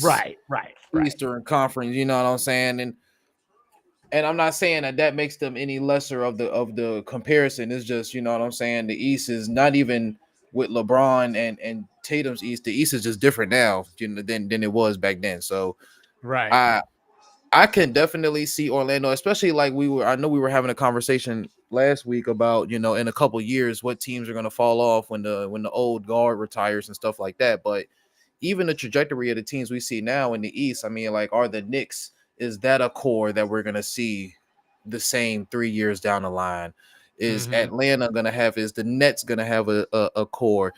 Knicks, Right. Eastern Conference. You know what I'm saying? And I'm not saying that makes them any lesser of the comparison. It's just, you know what I'm saying. The East is not even with LeBron and Tatum's East. The East is just different now, than it was back then. So Right. I can definitely see Orlando, especially like I know we were having a conversation last week about, in a couple years what teams are going to fall off when the old guard retires and stuff like that. But even the trajectory of the teams we see now in the East, I mean, like, are the Knicks, is that a core that we're going to see the same 3 years down the line? Is Atlanta going to have, is the Nets going to have a core,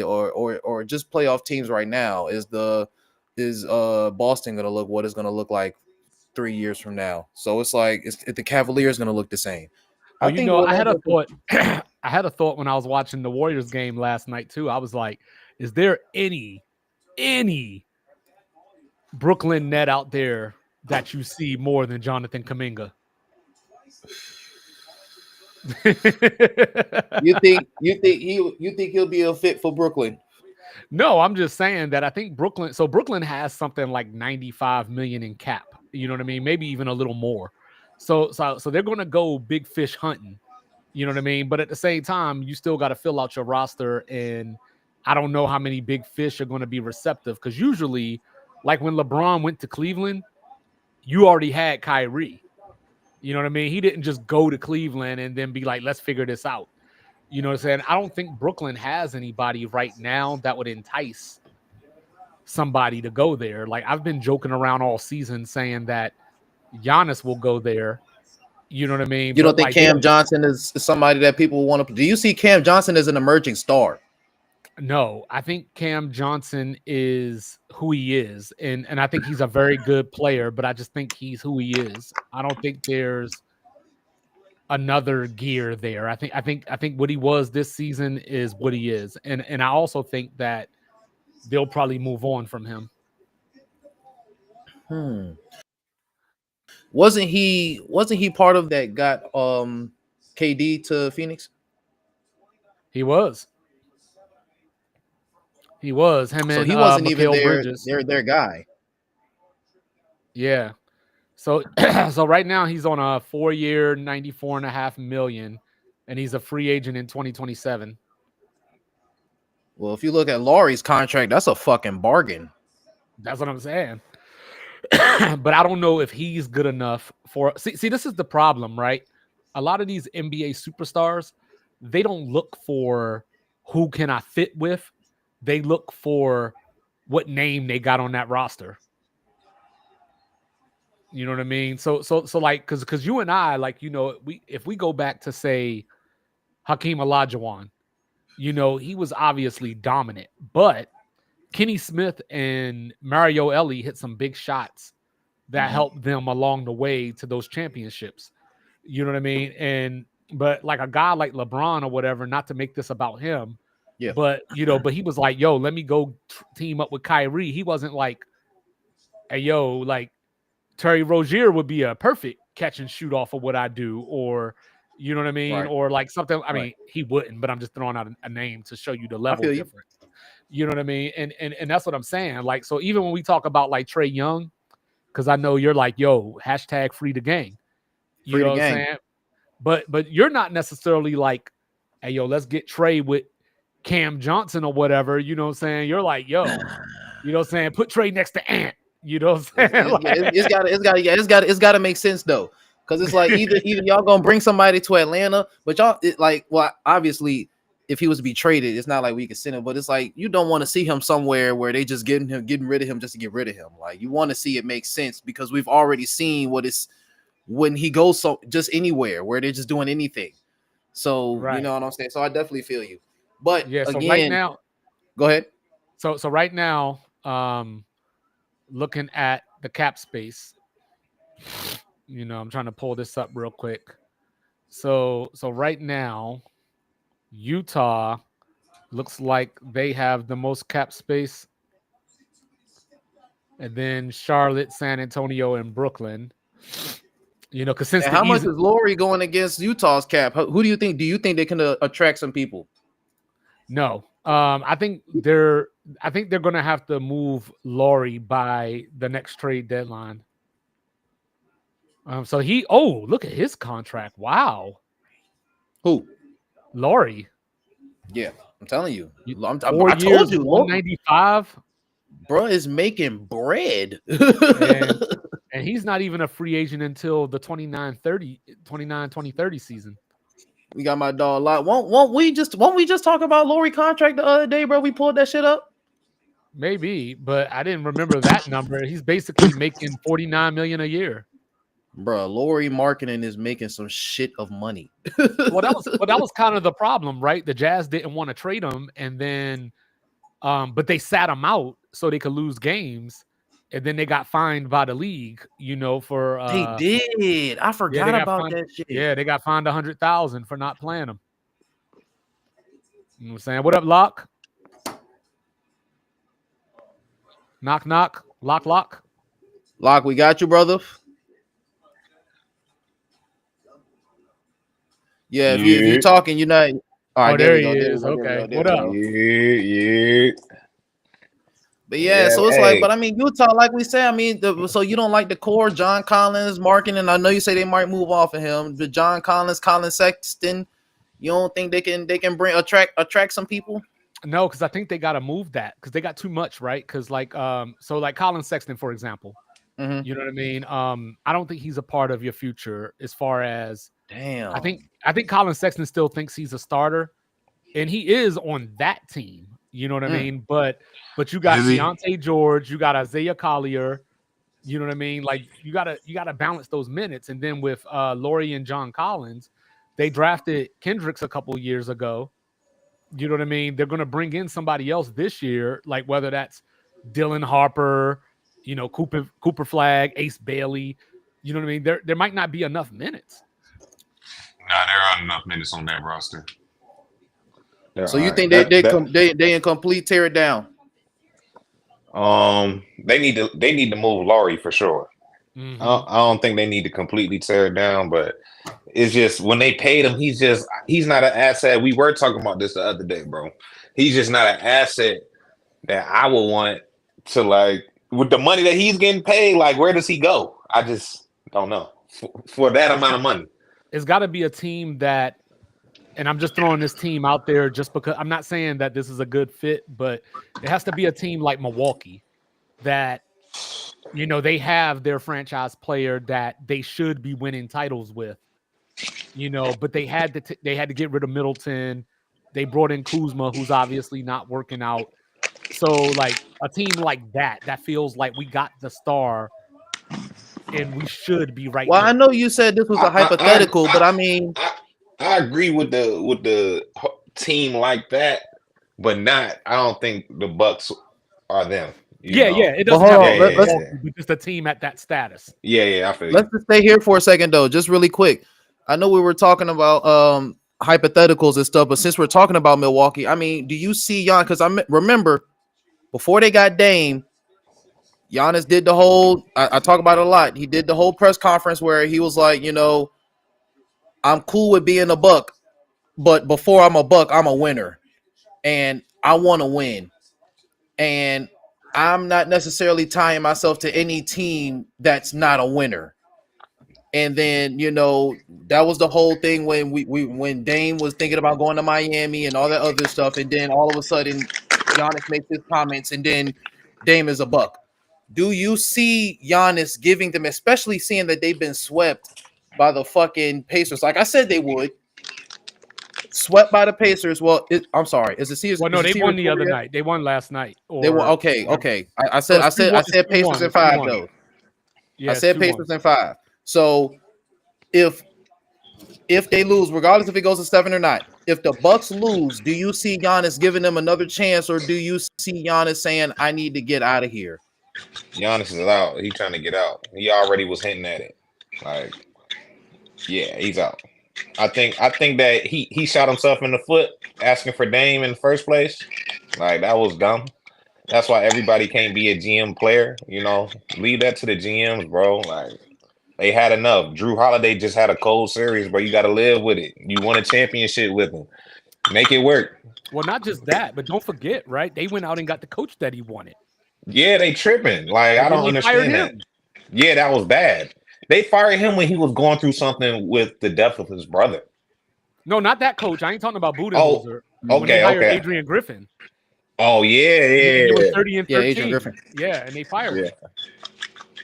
or just playoff teams right now? Is Boston going to look what it's going to look like 3 years from now? So it's like, the Cavaliers going to look the same? Well, I think I had a Orlando. thought. I had a thought when I was watching the Warriors game last night too. I was like, is there any Brooklyn net out there that you see more than Jonathan Kuminga? You think he'll be a fit for Brooklyn? No, I'm just saying that I think Brooklyn has something like 95 million in cap. You know what I mean? Maybe even a little more. So they're going to go big fish hunting. You know what I mean? But at the same time, you still got to fill out your roster, and I don't know how many big fish are going to be receptive, because usually, like when LeBron went to Cleveland, you already had Kyrie. You know what I mean? He didn't just go to Cleveland and then be like, let's figure this out. You know what I'm saying? I don't think Brooklyn has anybody right now that would entice somebody to go there. Like, I've been joking around all season saying that Giannis will go there. You know what I mean? You don't But think like, Cam Johnson is somebody that people want to? Do you see Cam Johnson as an emerging star? no, I think Cam Johnson is who he is, and I think he's a very good player. But I just think he's who he is. I don't think there's another gear there. I think what he was this season is what he is, and I also think that they'll probably move on from him. Wasn't he part of that got KD to Phoenix? He was. Him So and he wasn't even Mikal Bridges. their guy. Yeah. So so right now he's on a 4-year, $94.5 million, and he's a free agent in 2027. Well, if you look at Laurie's contract, that's a fucking bargain. That's what I'm saying. But I don't know if he's good enough for. See, this is the problem, right? A lot of these NBA superstars, they don't look for who can I fit with. They look for what name they got on that roster. You know what I mean? So like, because you and I, like, if we go back to, say, Hakeem Olajuwon, he was obviously dominant, but Kenny Smith and Mario Elie hit some big shots that helped them along the way to those championships. You know what I mean? But like a guy like LeBron or whatever, not to make this about him, Yeah. but but he was like, yo, let me go team up with Kyrie. He wasn't like, hey, yo, like Terry Rozier would be a perfect catch and shoot off of what I do, or you know what I mean? Right. Or like something. I mean, Right. he wouldn't, but I'm just throwing out a name to show you the I level feel you. difference. You know what I mean? And that's what I'm saying. Like, so even when we talk about like Trae Young, because I know you're like, yo, hashtag free the gang. You Free know the what I'm gang. saying? But you're not necessarily like, hey, yo, let's get Trae with Cam Johnson or whatever. You know what I'm saying? You're like, yo, you know what I'm saying? Put Trae next to Ant. You know what I'm saying? It's gotta make sense though. Because it's like either y'all gonna bring somebody to Atlanta, but y'all obviously if he was to be traded, it's not like we could send him, but it's like you don't want to see him somewhere where they just getting rid of him just to get rid of him. Like, you want to see it make sense, because we've already seen what is when he goes just anywhere where they're just doing anything. So Right. you know what I'm saying? So I definitely feel you. But Yeah. So again, right now, go ahead. So right now, looking at the cap space, I'm trying to pull this up real quick. So right now, Utah looks like they have the most cap space, and then Charlotte, San Antonio, and Brooklyn. Because since And how much is Laurie going against Utah's cap? Who do you think? Do you think they can attract some people? No, I think they're I think they're going to have to move Laurie by the next trade deadline. So look at his contract. Wow. Who? Laurie. Yeah, I'm telling you. 4 I years, told you, 195. Bro is making bread. And he's not even a free agent until the 2030 season. We got my dog lot. Won't we just talk about Laurie contract the other day, bro? We pulled that shit up. Maybe, but I didn't remember that number. He's basically making $49 million a year. Bro, Laurie marketing is making some shit of money. Well, that was kind of the problem, right? The Jazz didn't want to trade him, and then but they sat him out so they could lose games, and then they got fined by the league, for they did. I forgot about that shit. Yeah, they got fined $100,000 for not playing him. You know what I'm saying? What up, Locke? Knock, knock. Lock. Locke, we got you, brother. Yeah, if you're talking, you're not. All right, there he is. Okay. What up? Yeah. But yeah, so it's like, but I mean, Utah, like we said, I mean, so you don't like the core, John Collins, marketing. I know you say they might move off of him, but John Collins, Colin Sexton, you don't think they can attract some people? No, because I think they got to move that because they got too much, right? Because like Colin Sexton, for example, you know what I mean. I don't think he's a part of your future as far as. Damn. I think Colin Sexton still thinks he's a starter, and he is on that team. You know what I mean? But you got Deontay George, you got Isaiah Collier. You know what I mean? Like you gotta balance those minutes. And then with Laurie and John Collins, they drafted Kendricks a couple of years ago. You know what I mean? They're gonna bring in somebody else this year, like whether that's Dylan Harper, Cooper Flagg, Ace Bailey. You know what I mean? There might not be enough minutes. Nah, there aren't enough minutes on that roster. So you think they in complete tear it down? They need to move Laurie for sure. Mm-hmm. I don't think they need to completely tear it down, but it's just when they paid him, he's not an asset. We were talking about this the other day, bro. He's just not an asset that I would want to, like, with the money that he's getting paid. Like, where does he go? I just don't know for that amount of money. It's got to be a team that. And I'm just throwing this team out there just because I'm not saying that this is a good fit, but it has to be a team like Milwaukee that, they have their franchise player that they should be winning titles with, but they had to get rid of Middleton. They brought in Kuzma, who's obviously not working out. So like a team like that feels like we got the star and we should be right. Well, now. I know you said this was a hypothetical, but I mean, I agree with the team like that, but not. I don't think the Bucks are them. Yeah, it doesn't have just a team at that status. Yeah, I feel. Let's just stay here for a second though, just really quick. I know we were talking about hypotheticals and stuff, but since we're talking about Milwaukee, I mean, do you see Giannis? Because I remember before they got Dame, Giannis did the whole. I talk about it a lot. He did the whole press conference where he was like, I'm cool with being a Buck, but before I'm a Buck, I'm a winner, and I want to win, and I'm not necessarily tying myself to any team that's not a winner. And then that was the whole thing when when Dame was thinking about going to Miami and all that other stuff, and then all of a sudden Giannis makes his comments, and then Dame is a Buck. Do you see Giannis giving them, especially seeing that they've been swept by the fucking Pacers, like I said they would, swept by the Pacers? Well, I'm sorry, is the Caesars? Well, no, they won the other night. They won last night. They won. Okay. I said Pacers in 5 though. Yeah, I said Pacers in 5. So if they lose, regardless if it goes to 7 or not, if the Bucks lose, do you see Giannis giving them another chance, or do you see Giannis saying, "I need to get out of here"? Giannis is out. He's trying to get out. He already was hinting at it. Like, yeah, he's out. I think that he shot himself in the foot asking for Dame in the first place. Like, that was dumb. That's why everybody can't be a GM player. Leave that to the GMs, bro. Like, they had enough. Drew Holiday just had a cold series, bro. You got to live with it. You won a championship with him. Make it work. Well, not just that, but don't forget, right? They went out and got the coach that he wanted. Yeah, they tripping. Like, I And then don't they fired understand that. him. Yeah, that was bad. They fired him when he was going through something with the death of his brother. No, not that coach. I ain't talking about Budenholzer. When they Okay, hired okay. Adrian Griffin. Oh, yeah, He was yeah. 30 and 13. Yeah, Adrian Griffin. Yeah, and they fired him. Yeah.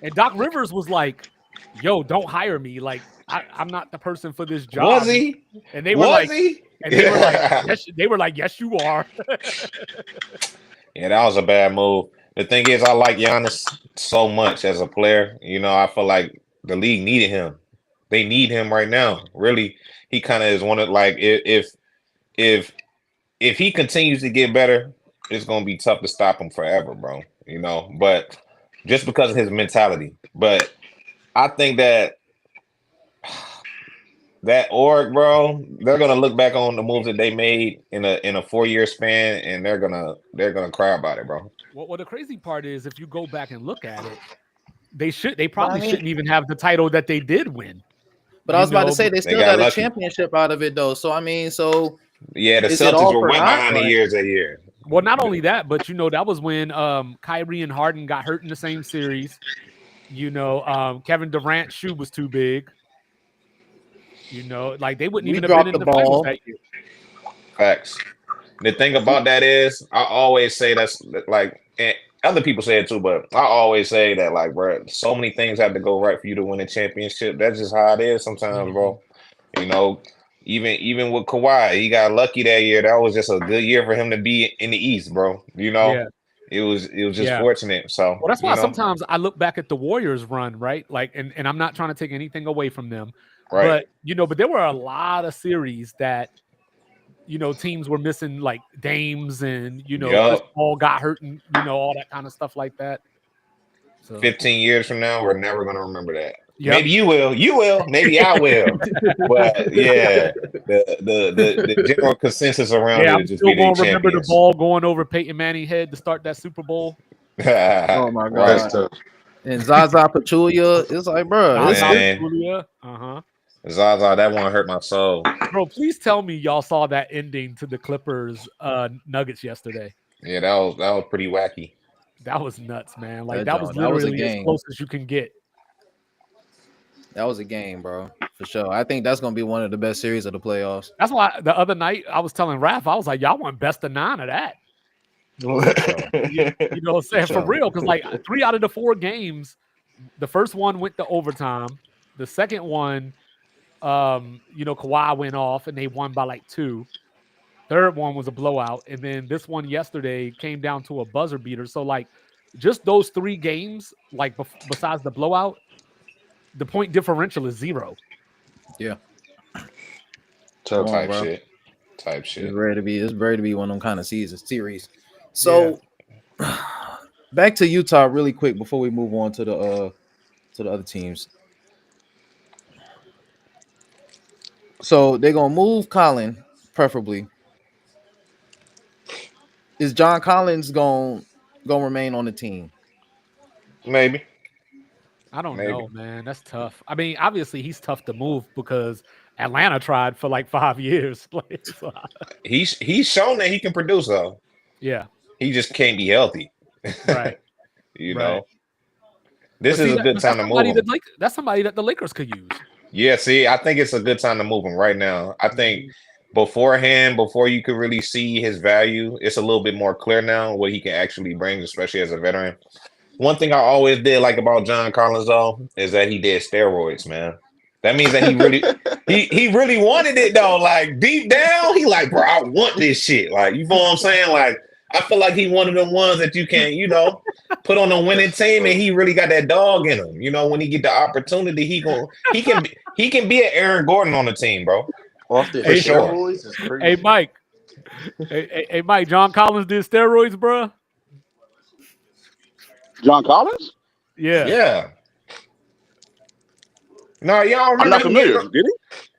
And Doc Rivers was like, yo, don't hire me. Like, I'm not the person for this job. Was he? And they were Was like, he? and they were like, yes, they were like, yes, you are. Yeah, that was a bad move. The thing is, I like Giannis so much as a player. You know, I feel like the league needed him. They need him right now. Really, he kind of is one of like if he continues to get better, it's gonna be tough to stop him forever, bro. You know, but just because of his mentality. But I think that org, bro, they're gonna look back on the moves that they made in a 4-year span, and they're gonna cry about it, bro. Well, the crazy part is, if you go back and look at it, they probably shouldn't even have the title that they did win. But I was about to say they still got a lucky. championship out of it though. So I mean, yeah, the is it Celtics all were for way naught? behind the years that year. Well, not only that, but that was when Kyrie and Harden got hurt in the same series. Kevin Durant's shoe was too big. Like they wouldn't even have been in the finals that year. Facts. The thing about that is, I always say that's like, and other people say it too, but I always say that, like, bro, so many things have to go right for you to win a championship. That's just how it is sometimes, bro. You know, even with Kawhi, he got lucky that year. That was just a good year for him to be in the East, bro. You know, it was just fortunate. So, well, that's why sometimes I look back at the Warriors run, right? Like, and I'm not trying to take anything away from them, right? But there were a lot of series that, teams were missing like Dames and, Chris Paul got hurt and, all that kind of stuff like that. So 15 years from now, we're never going to remember that. Yep. Maybe you will. Maybe I will. But yeah, the general consensus around it is just still going to remember the ball going over Peyton Manning's head to start that Super Bowl. Oh my God. And Zaza Pachulia, it's like, bro, Zaza, that one hurt my soul. Bro, please tell me y'all saw that ending to the Clippers Nuggets yesterday. Yeah, that was pretty wacky. That was nuts, man. Like that was literally as close as you can get. That was a game, bro, for sure. I think that's gonna be one of the best series of the playoffs. That's why the other night I was telling Raph, I was like, y'all want best of 9 of that. You know what I'm saying? For real, because like 3 out of the 4 games, the first one went to overtime. The second one, Kawhi went off and they won by like 2. Third one was a blowout, and then this one yesterday came down to a buzzer beater. So like, just those 3 games, like besides the blowout, the point differential is 0. Yeah. Type shit. It's ready to be one of them kind of series. So back to Utah really quick before we move on to the other teams. So they're gonna move Colin, preferably. Is John Collins gonna remain on the team? Maybe. I don't know, man. That's tough. I mean, obviously he's tough to move because Atlanta tried for like 5 years. He's shown that he can produce though. Yeah. He just can't be healthy. Right. You know. This is a good time to move him. That's somebody that the Lakers could use. Yeah, see, I think it's a good time to move him right now. I think beforehand, before you could really see his value, it's a little bit more clear now what he can actually bring, especially as a veteran. One thing I always did like about John Collins though is that he did steroids, man. That means that he really he really wanted it though. Like deep down, he like, bro, I want this shit. Like, you know what I'm saying? Like, I feel like he one of the ones that you can, put on a winning team, and he really got that dog in him. When he get the opportunity, he can be an Aaron Gordon on the team, bro. Off the steroids is crazy. Hey Mike. Hey Mike, John Collins did steroids, bro. John Collins? Yeah. Yeah. No, y'all remember? I'm not familiar. Did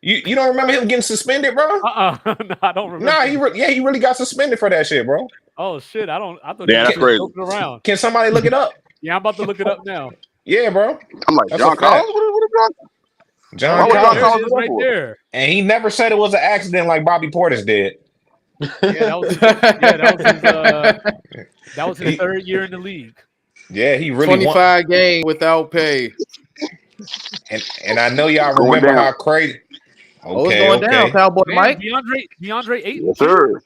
he? You don't remember him getting suspended, bro? No, I don't remember. Nah, he really got suspended for that shit, bro. Oh shit, I thought that's crazy. Around. Can somebody look it up? Yeah, I'm about to look it up now. Yeah, bro. I'm like, that's John Collins? What John Collins right there. And he never said it was an accident like Bobby Portis did. that was his third year in the league. Yeah, he really won. 25 games without pay. And I know y'all Going remember down. how crazy. Oh, it's going down, Cowboy Man, Mike. DeAndre Ayton. Yes, sir.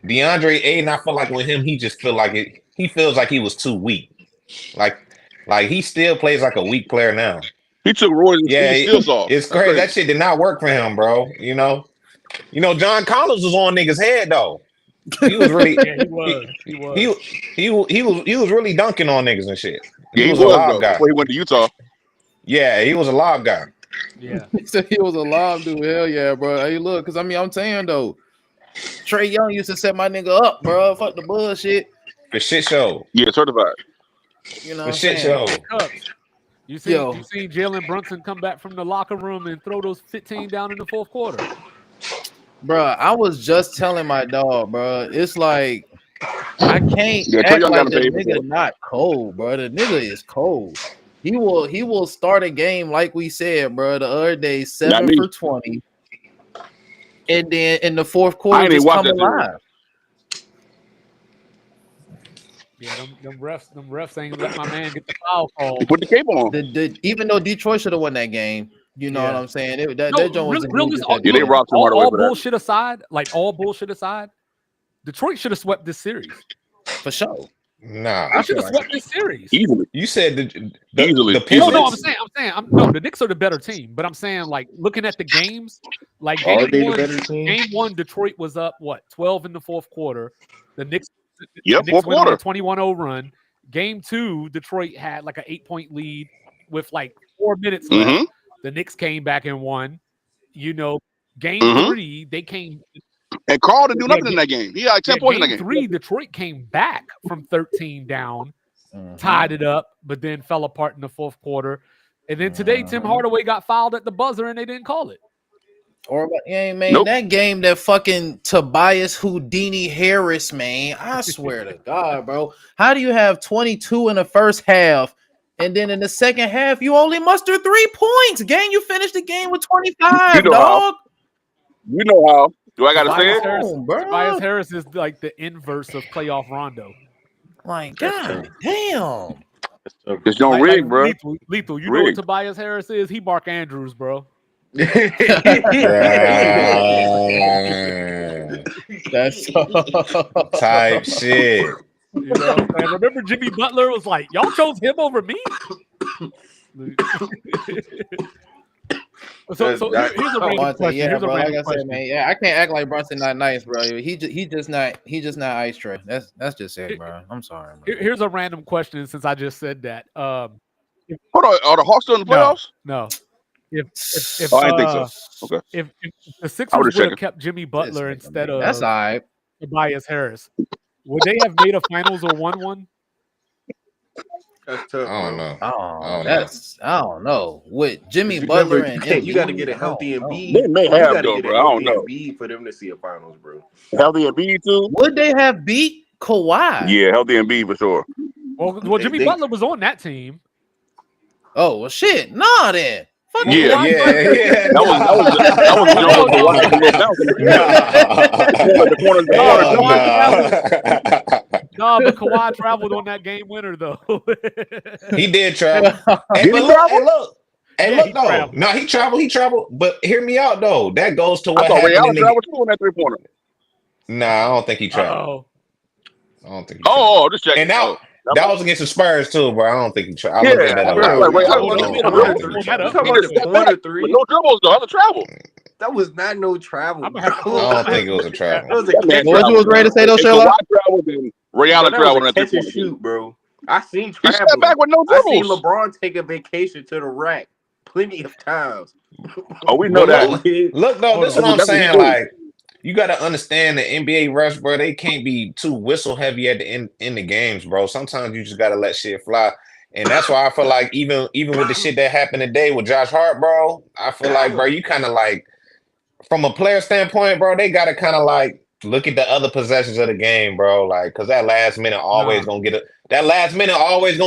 DeAndre Ayton, I feel like with him, he just feel like it. He feels like he was too weak. Like he still plays like a weak player now. He took Roy's Yeah, skills off. it's crazy. That shit did not work for him, bro. You know, John Collins was on niggas' head though. He was really, he was really dunking on niggas and shit. Yeah, he was a lob though, guy. before he went to Utah. Yeah, he was a lob guy. Yeah. He said he was a lob dude. Hell yeah, bro. Hey, look, because I'm saying though, Trae Young used to set my nigga up, bro. Fuck the bullshit. The shit show. Yeah, certified. You know The shit show. You see Jalen Brunson come back from the locker room and throw those 15 down in the fourth quarter. Bro, I was just telling my dog, bro. It's like I can't Yeah, act Trae Young like got the paid nigga before. not cold, bro. The nigga is cold. He will start a game like we said, bro. The other day, 7 for 20, and then in the fourth quarter, just come alive. Yeah, them refs ain't let my man get the foul call. He put the cape on. Even though Detroit should have won that game, you know what I'm saying? That joint was they robbed him right away all for that. bullshit aside, Detroit should have swept this series. For sure. Nah, I should have swept this series easily. You said easily. The no, I'm saying, the Knicks are the better team. But I'm saying, like, looking at the games, like game one, Detroit was up 12 in the fourth quarter. The Knicks went on a 21-0 run. Game 2, Detroit had like an 8-point lead with like 4 minutes left. The Knicks came back and won. Game 3, they came. And Carl didn't do nothing in that game. He had like 10 points in that game. Game 3, Detroit came back from 13 down, tied it up, but then fell apart in the fourth quarter. And then today, Tim Hardaway got fouled at the buzzer, and they didn't call it. Or that game, that fucking Tobias Houdini Harris, man. I swear to God, bro. How do you have 22 in the first half, and then in the second half, you only muster 3 points? Gang, you finished the game with 25, dog. You know how. Do I gotta say it? Tobias Harris is like the inverse of playoff Rondo. Like, God damn. It's no rig, bro. Lethal. You know what Tobias Harris is? He Mark Andrews, bro. That's type shit. You know what I'm saying? Remember Jimmy Butler was like, y'all chose him over me? So here's a random question. Yeah, bro, like I said, man. Yeah, I can't act like Brunson not nice, bro. He just not ice tray. That's just it, bro. I'm sorry, bro. Here's a random question since I just said that. Hold on, are the Hawks still in the playoffs? No. If I didn't think so. Okay. If the Sixers would have kept Jimmy Butler instead of that's all right. Tobias Harris, would they have made a finals or won one? That's tough. I don't know. I don't know. With Jimmy Butler and you got to get a healthy Embiid. They may have though, bro. I don't know. Embiid for them to see a finals, bro. Healthy Embiid too. Would they have beat Kawhi? Yeah, healthy Embiid for sure. Well, Jimmy Butler was on that team. Oh well, shit. Nah, then. Fuck Yeah. That was No, but Kawhi traveled on that game winner though. He did travel. Hey, look, though. No, he traveled. But hear me out though. That goes to what happened. Allen traveled too on that 3-pointer. Nah, I don't think he traveled. I don't think. Just checking. And now. That was against the Spurs too, bro. I don't think he tried. No dribbles though. How's the travel? That was not no travel. I don't think it was a travel. What you was ready to say though, Sherlock? Ray Allen traveled on that 3-pointer. Shoot, bro. I seen He stepped back with no dribbles. I seen LeBron take a vacation to the rack plenty of times. Oh, we know that. Look though, this is what I'm saying. Like, you got to understand the NBA refs, bro. They can't be too whistle heavy at the end in the games, bro. Sometimes you just got to let shit fly. And that's why I feel like even with the shit that happened today with Josh Hart, bro, I feel like, bro, you kind of like, from a player standpoint, bro, they got to kind of like Look at the other possessions of the game, bro. Like, cause that last minute always gonna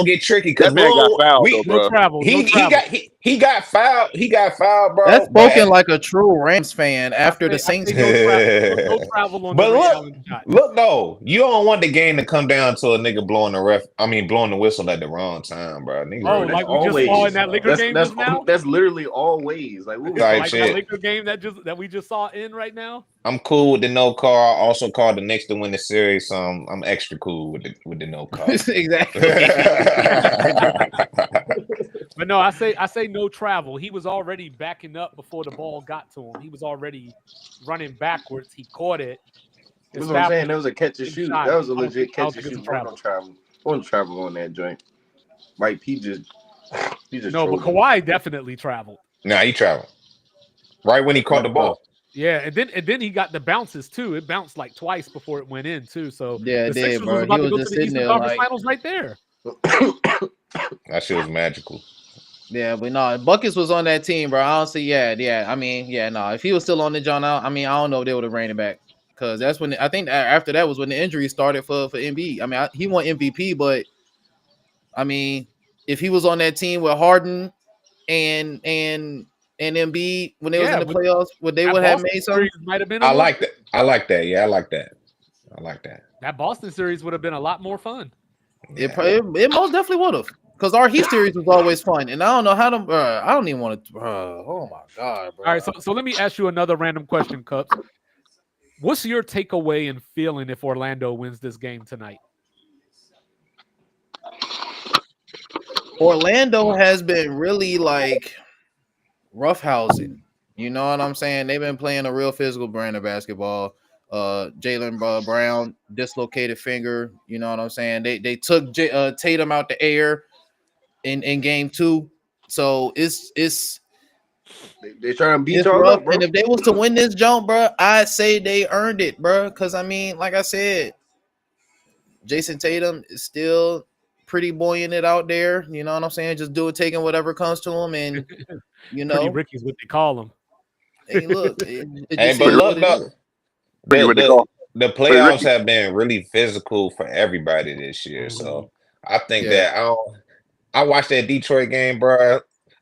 get tricky. Cause That man got fouled, though, No bro. travel. he got fouled. He got fouled, bro. That's But spoken like a true Rams fan after the Saints no game. travel. No travel on But the Ray look, Allen shot. look though, you don't want the game to come down to a nigga blowing the whistle at the wrong time, bro. Nigga, Oh, that's like we just saw in that Laker game that's just now. that's literally always like what was Like Like shit. that Laker game that we just saw in right now. I'm cool with the no call. I also called the Knicks to win the series, so I'm extra cool with the no call. Exactly. But no, I say no travel. He was already backing up before the ball got to him. He was already running backwards. He caught it. That's what I'm saying. That was a catch and shoot. That was a legit I don't catch and think it's shoot. travel. Wasn't travel on that joint. Right, he just No, but Kawhi definitely traveled. Nah, he traveled right when he caught the ball. Yeah, and then he got the bounces too. It bounced like twice before it went in too. So Yeah, it the did, Sixers bro. was about He to go was to just the sitting Eastern there Conference like- Finals right there. That shit was magical. Yeah, but no, Buckets was on that team, bro. I don't see. Yeah. I mean, no. If he was still on the John out, I mean, I don't know if they would have ran it back because that's when I think after that was when the injury started for Embiid. I mean, he won MVP, but I mean, if he was on that team with Harden and Embiid when they was in the playoffs, they would have made something. Might have been. I like that. Yeah, I like that. That Boston series would have been a lot more fun. It most definitely would have. Because our Heat series was always fun, and I don't know how to. I don't even want to. Oh my god, bro! All right, so let me ask you another random question, Cups. What's your takeaway and feeling if Orlando wins this game tonight? Orlando has been really like roughhousing. You know what I'm saying? They've been playing a real physical brand of basketball. Jaylen Brown dislocated finger. You know what I'm saying? They took Tatum out the air in game 2, so it's they're trying to beat y'all rough. up, bro. And if they was to win this jump, bro, I'd say they earned it, bro. Because I mean, like I said, Jason Tatum is still pretty buoyant it out there. You know what I'm saying? Just taking whatever comes to him, and you know, Pretty Ricky's what they call him. Hey, look, it Hey, just but is look, what it is. though, the playoffs have been really physical for everybody this year. So I think that I watched that Detroit game, bro.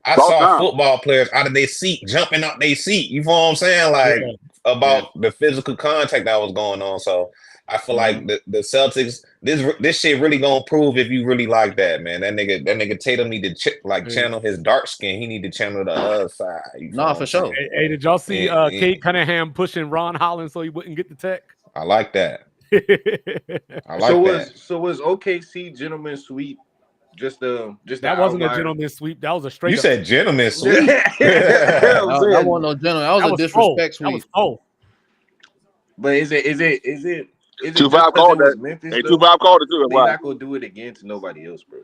I saw football players out of their seat, jumping out their seat. You know what I'm saying? Like about the physical contact that was going on. So I feel like the Celtics, this shit really gonna prove if you really like that, man. That nigga Tatum need to channel his dark skin. He need to channel the other side. Nah, for sure. Hey, did y'all see Kate Cunningham pushing Ron Holland so he wouldn't get the tech? I like that. I like that. So was OKC gentleman sweep just that wasn't a gentleman sweep. That was a straight. You said gentleman sweep. That wasn't no gentleman. That was a disrespect sweep. That was But is it 2-5 called that. Memphis, Hey, 2-5 called it too. They're not gonna do it again to nobody else, bro.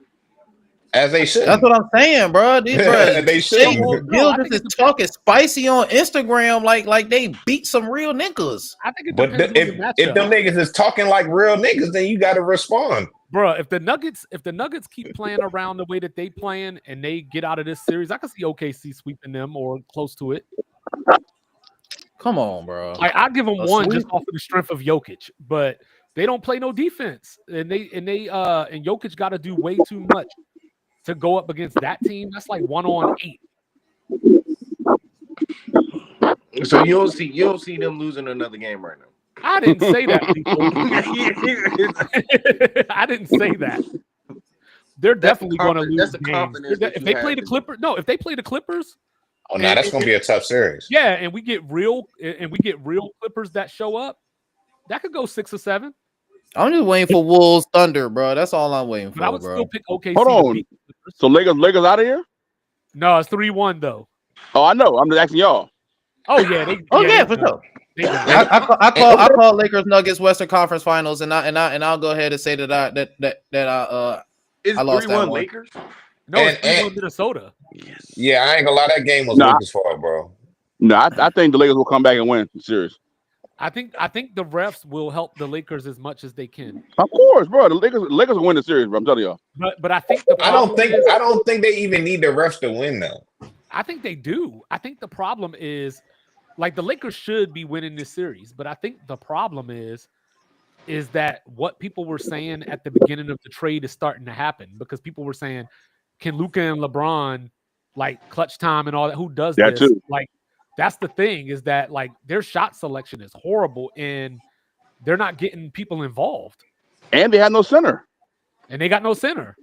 As they should. That's what I'm saying, bro. These bro, they should. Gildas is talking spicy on Instagram like they beat some real niggas. I think it But depends on the if them matchup. niggas is talking like real niggas, then you got to respond. Bro, if the Nuggets keep playing around the way that they playing and they get out of this series, I can see OKC sweeping them or close to it. Come on, bro. I give them A one sweep? just off of the strength of Jokic, but they don't play no defense, and Jokic got to do way too much to go up against that team. That's like 1-on-8. So you don't see them losing another game right now. I didn't say that. I didn't say that. They're definitely going to lose that's the games. confidence that If you they have play the in- Clippers, if they play the Clippers, Oh no, that's gonna be a tough series. yeah, and we get real Clippers that show up, that could go 6 or 7. I'm just waiting for Wolves Thunder, bro. That's all I'm waiting But I for, would bro. still pick OKC. Hold to on. beat the Clippers. So Lakers out of here? No, it's 3-1 though. Oh, I know. I'm just asking y'all. Oh yeah, Yeah, for sure. They got it. I call Lakers Nuggets Western Conference Finals, and I'll go ahead and say that I It's I lost that 3-1 one. Lakers. No, it's And- 3-1 Minnesota. Yeah, I ain't gonna lie. That game was Nah. Lucas' fault, bro. No, I think the Lakers will come back and win the series. I think the refs will help the Lakers as much as they can. Of course, bro. The Lakers will win the series, bro. I'm telling y'all. But I think the I don't problem think is- I don't think they even need the refs to win though. I think they do. I think the problem is Like the Lakers should be winning this series, but I think the problem is that what people were saying at the beginning of the trade is starting to happen because people were saying, can Luka and LeBron like clutch time and all that? Who does That this? too. Like that's the thing is that like their shot selection is horrible and they're not getting people involved. And they have no center. And they got no center.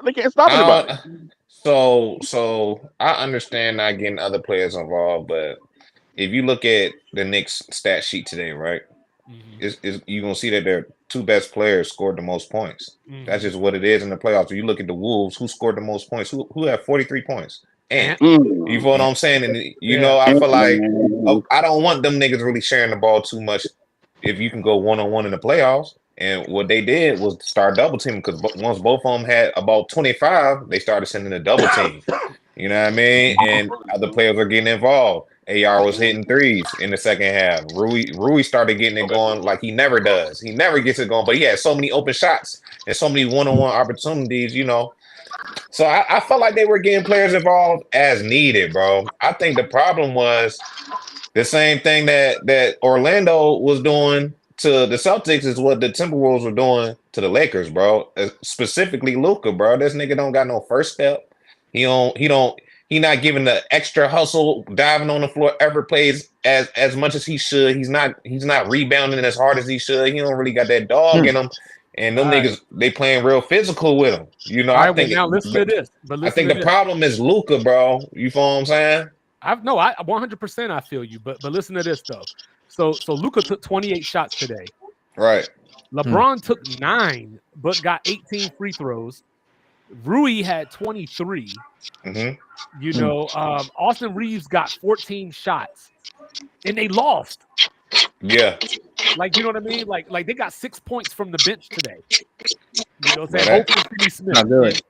They can't stop anybody. So I understand not getting other players involved, but if you look at the Knicks stat sheet today, right, you're gonna see that their two best players scored the most points. That's just what it is in the playoffs. If you look at the Wolves, who scored the most points? Who had 43 points? And you feel what I'm saying? And you know, I feel like I don't want them niggas really sharing the ball too much. If you can go one-on-one in the playoffs. And what they did was start double teaming because once both of them had about 25, they started sending a double team. You know what I mean? And other players were getting involved. AR was hitting threes in the second half. Rui started getting it going like he never does. He never gets it going, but he had so many open shots and so many one-on-one opportunities, you know. So I felt like they were getting players involved as needed, bro. I think the problem was the same thing that Orlando was doing to the Celtics is what the Timberwolves were doing to the Lakers, bro. Specifically Luka, bro. This nigga don't got no first step. He not giving the extra hustle, diving on the floor, ever plays as much as he should. He's not rebounding as hard as he should. He don't really got that dog in him. And them niggas, they playing real physical with him. You know, I think now listen to this. But I think the problem is Luka, bro. You feel what I'm saying? I 100% I feel you, but listen to this though. So Luka took 28 shots today. Right. LeBron took 9, but got 18 free throws. Rui had 23. You know, Austin Reeves got 14 shots, and they lost. Yeah. Like, you know what I mean? Like they got 6 points from the bench today. You know what I'm saying? Hopefully Finney Smith. Not good.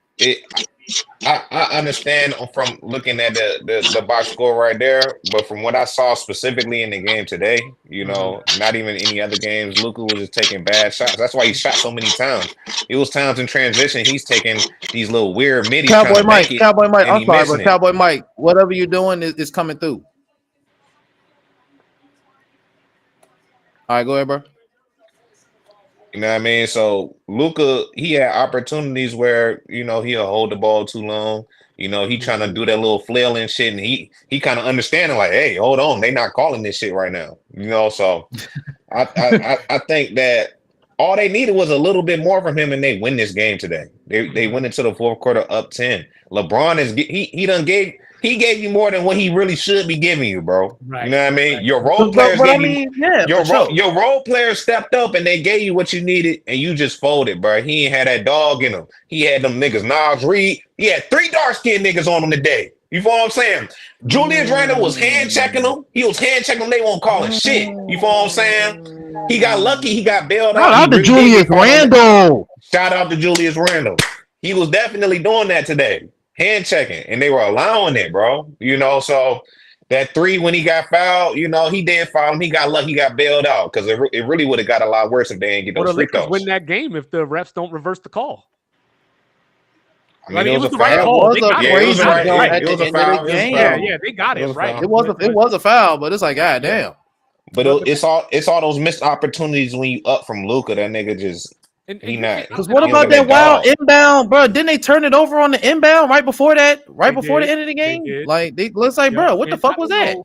I understand from looking at the box score right there, but from what I saw specifically in the game today, you know, not even any other games, Luka was just taking bad shots. That's why he shot so many times. It was times in transition, he's taking these little weird middies. Cowboy Mike, I'm sorry, but Cowboy Mike, whatever you're doing is coming through. All right, go ahead, bro. You know what I mean? So Luka, he had opportunities where, you know, he'll hold the ball too long. You know, he trying to do that little flailing shit, and he kind of understanding like, hey, hold on, they not calling this shit right now. You know, so I think that all they needed was a little bit more from him, and they win this game today. They went into the fourth quarter up 10. LeBron he gave you more than what he really should be giving you, bro. Right. You know what I mean? Your role players your role players stepped up and they gave you what you needed, and you just folded, bro. He ain't had that dog in him. He had them niggas. Nas Reed. He had 3 dark-skinned niggas on him today. You feel what I'm saying? Julius Randle was hand-checking them. He was hand-checking them. They won't call it shit. You feel what I'm saying? He got lucky. He got bailed out. Shout out to Julius Randle. Shout out to Julius Randle. He was definitely doing that today. Hand checking, and they were allowing it, bro. You know, so that 3 when he got fouled, you know, he did foul him. He got lucky, he got bailed out because it really would have got a lot worse if they didn't get those free throws. Win that game if the refs don't reverse the call. I mean, it was the right call. It was a foul. Yeah, they got it right. It was a foul, but it's like, god damn. But it's all those missed opportunities when you up from Luka. That nigga just. Because what about that wild inbound, bro? Didn't they turn it over on the inbound right before that? Before the end of the game? Like they looks like, bro, what the fuck was that?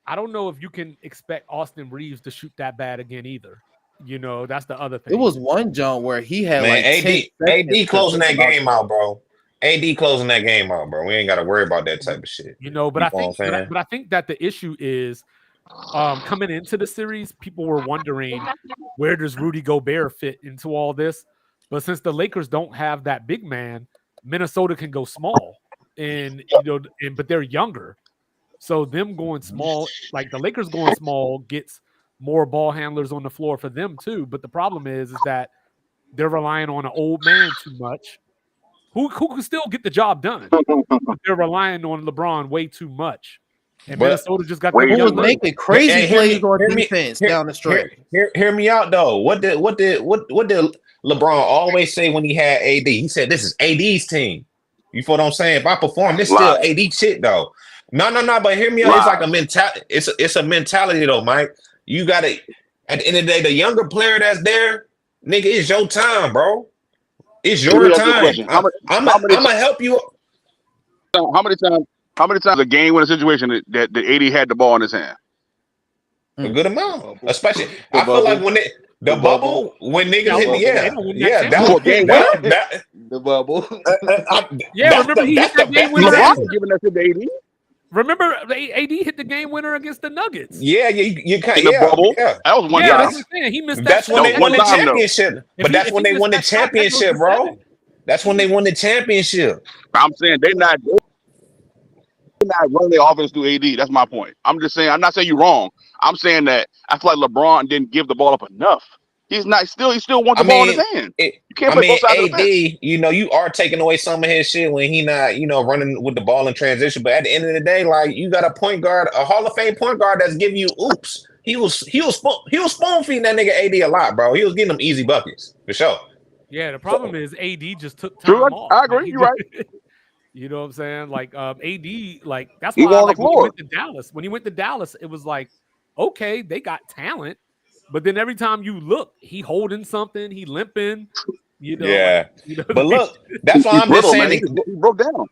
I don't know if you can expect Austin Reeves to shoot that bad again either. You know, that's the other thing. It was one jump where he had AD closing that game out, bro. AD closing that game out, bro. We ain't got to worry about that type of shit. You know, but I think that the issue is coming into the series, people were wondering where does Rudy Gobert fit into all this, but since the Lakers don't have that big man, Minnesota can go small, and but they're younger, so them going small, like the Lakers going small, gets more ball handlers on the floor for them too. But the problem is that they're relying on an old man too much, who can still get the job done, but they're relying on LeBron way too much. And Minnesota just got the was making crazy plays on defense down the stretch. Hear me out though. What did LeBron always say when he had AD? He said, "This is AD's team." You feel what I'm saying? If I perform, this still AD shit though. No. But hear me out. Wow. It's like a mentality. It's a mentality though, Mike. You gotta. At the end of the day, the younger player that's there, nigga, it's your time, bro. It's Let me your ask you a time. question. I'm how many gonna help you. How many times a game winning situation that AD had the ball in his hand? A good amount, especially. The I feel like bubble. when the bubble when niggas Yeah, hit, bubble. they yeah, don't win that yeah, that chance. was Game that. The bubble. Yeah, That's remember he that's hit that the game best winner. LeBron example. was giving that shit to AD Remember AD hit the game winner against the Nuggets. Yeah, you can't. in the bubble. Yeah. That was one Yeah, time. that's what I'm saying. He missed that. That's when That they was won one the time, though. championship. But that's when they won the championship, bro. That's when they won the championship. I'm saying they're not running their offense through AD. That's my point. I'm just saying. I'm not saying you're wrong. I'm saying that I feel like LeBron didn't give the ball up enough. He still wants the ball in his hand. You can't play both sides of the fence. AD, you are taking away some of his shit when he not, running with the ball in transition. But at the end of the day, like you got a point guard, a Hall of Fame point guard that's giving you oops. He was spoon feeding that nigga AD a lot, bro. He was getting them easy buckets for sure. Yeah, the problem is AD just took time True, off. I agree. You're right. You know what I'm saying? Like AD, like that's He why on the like when he floor. went to Dallas. When he went to Dallas, it was like, okay, they got talent, but then every time you look, he holding something, he limping. Yeah. Like, But look, that's why I'm just Brittle, saying. man. He broke down.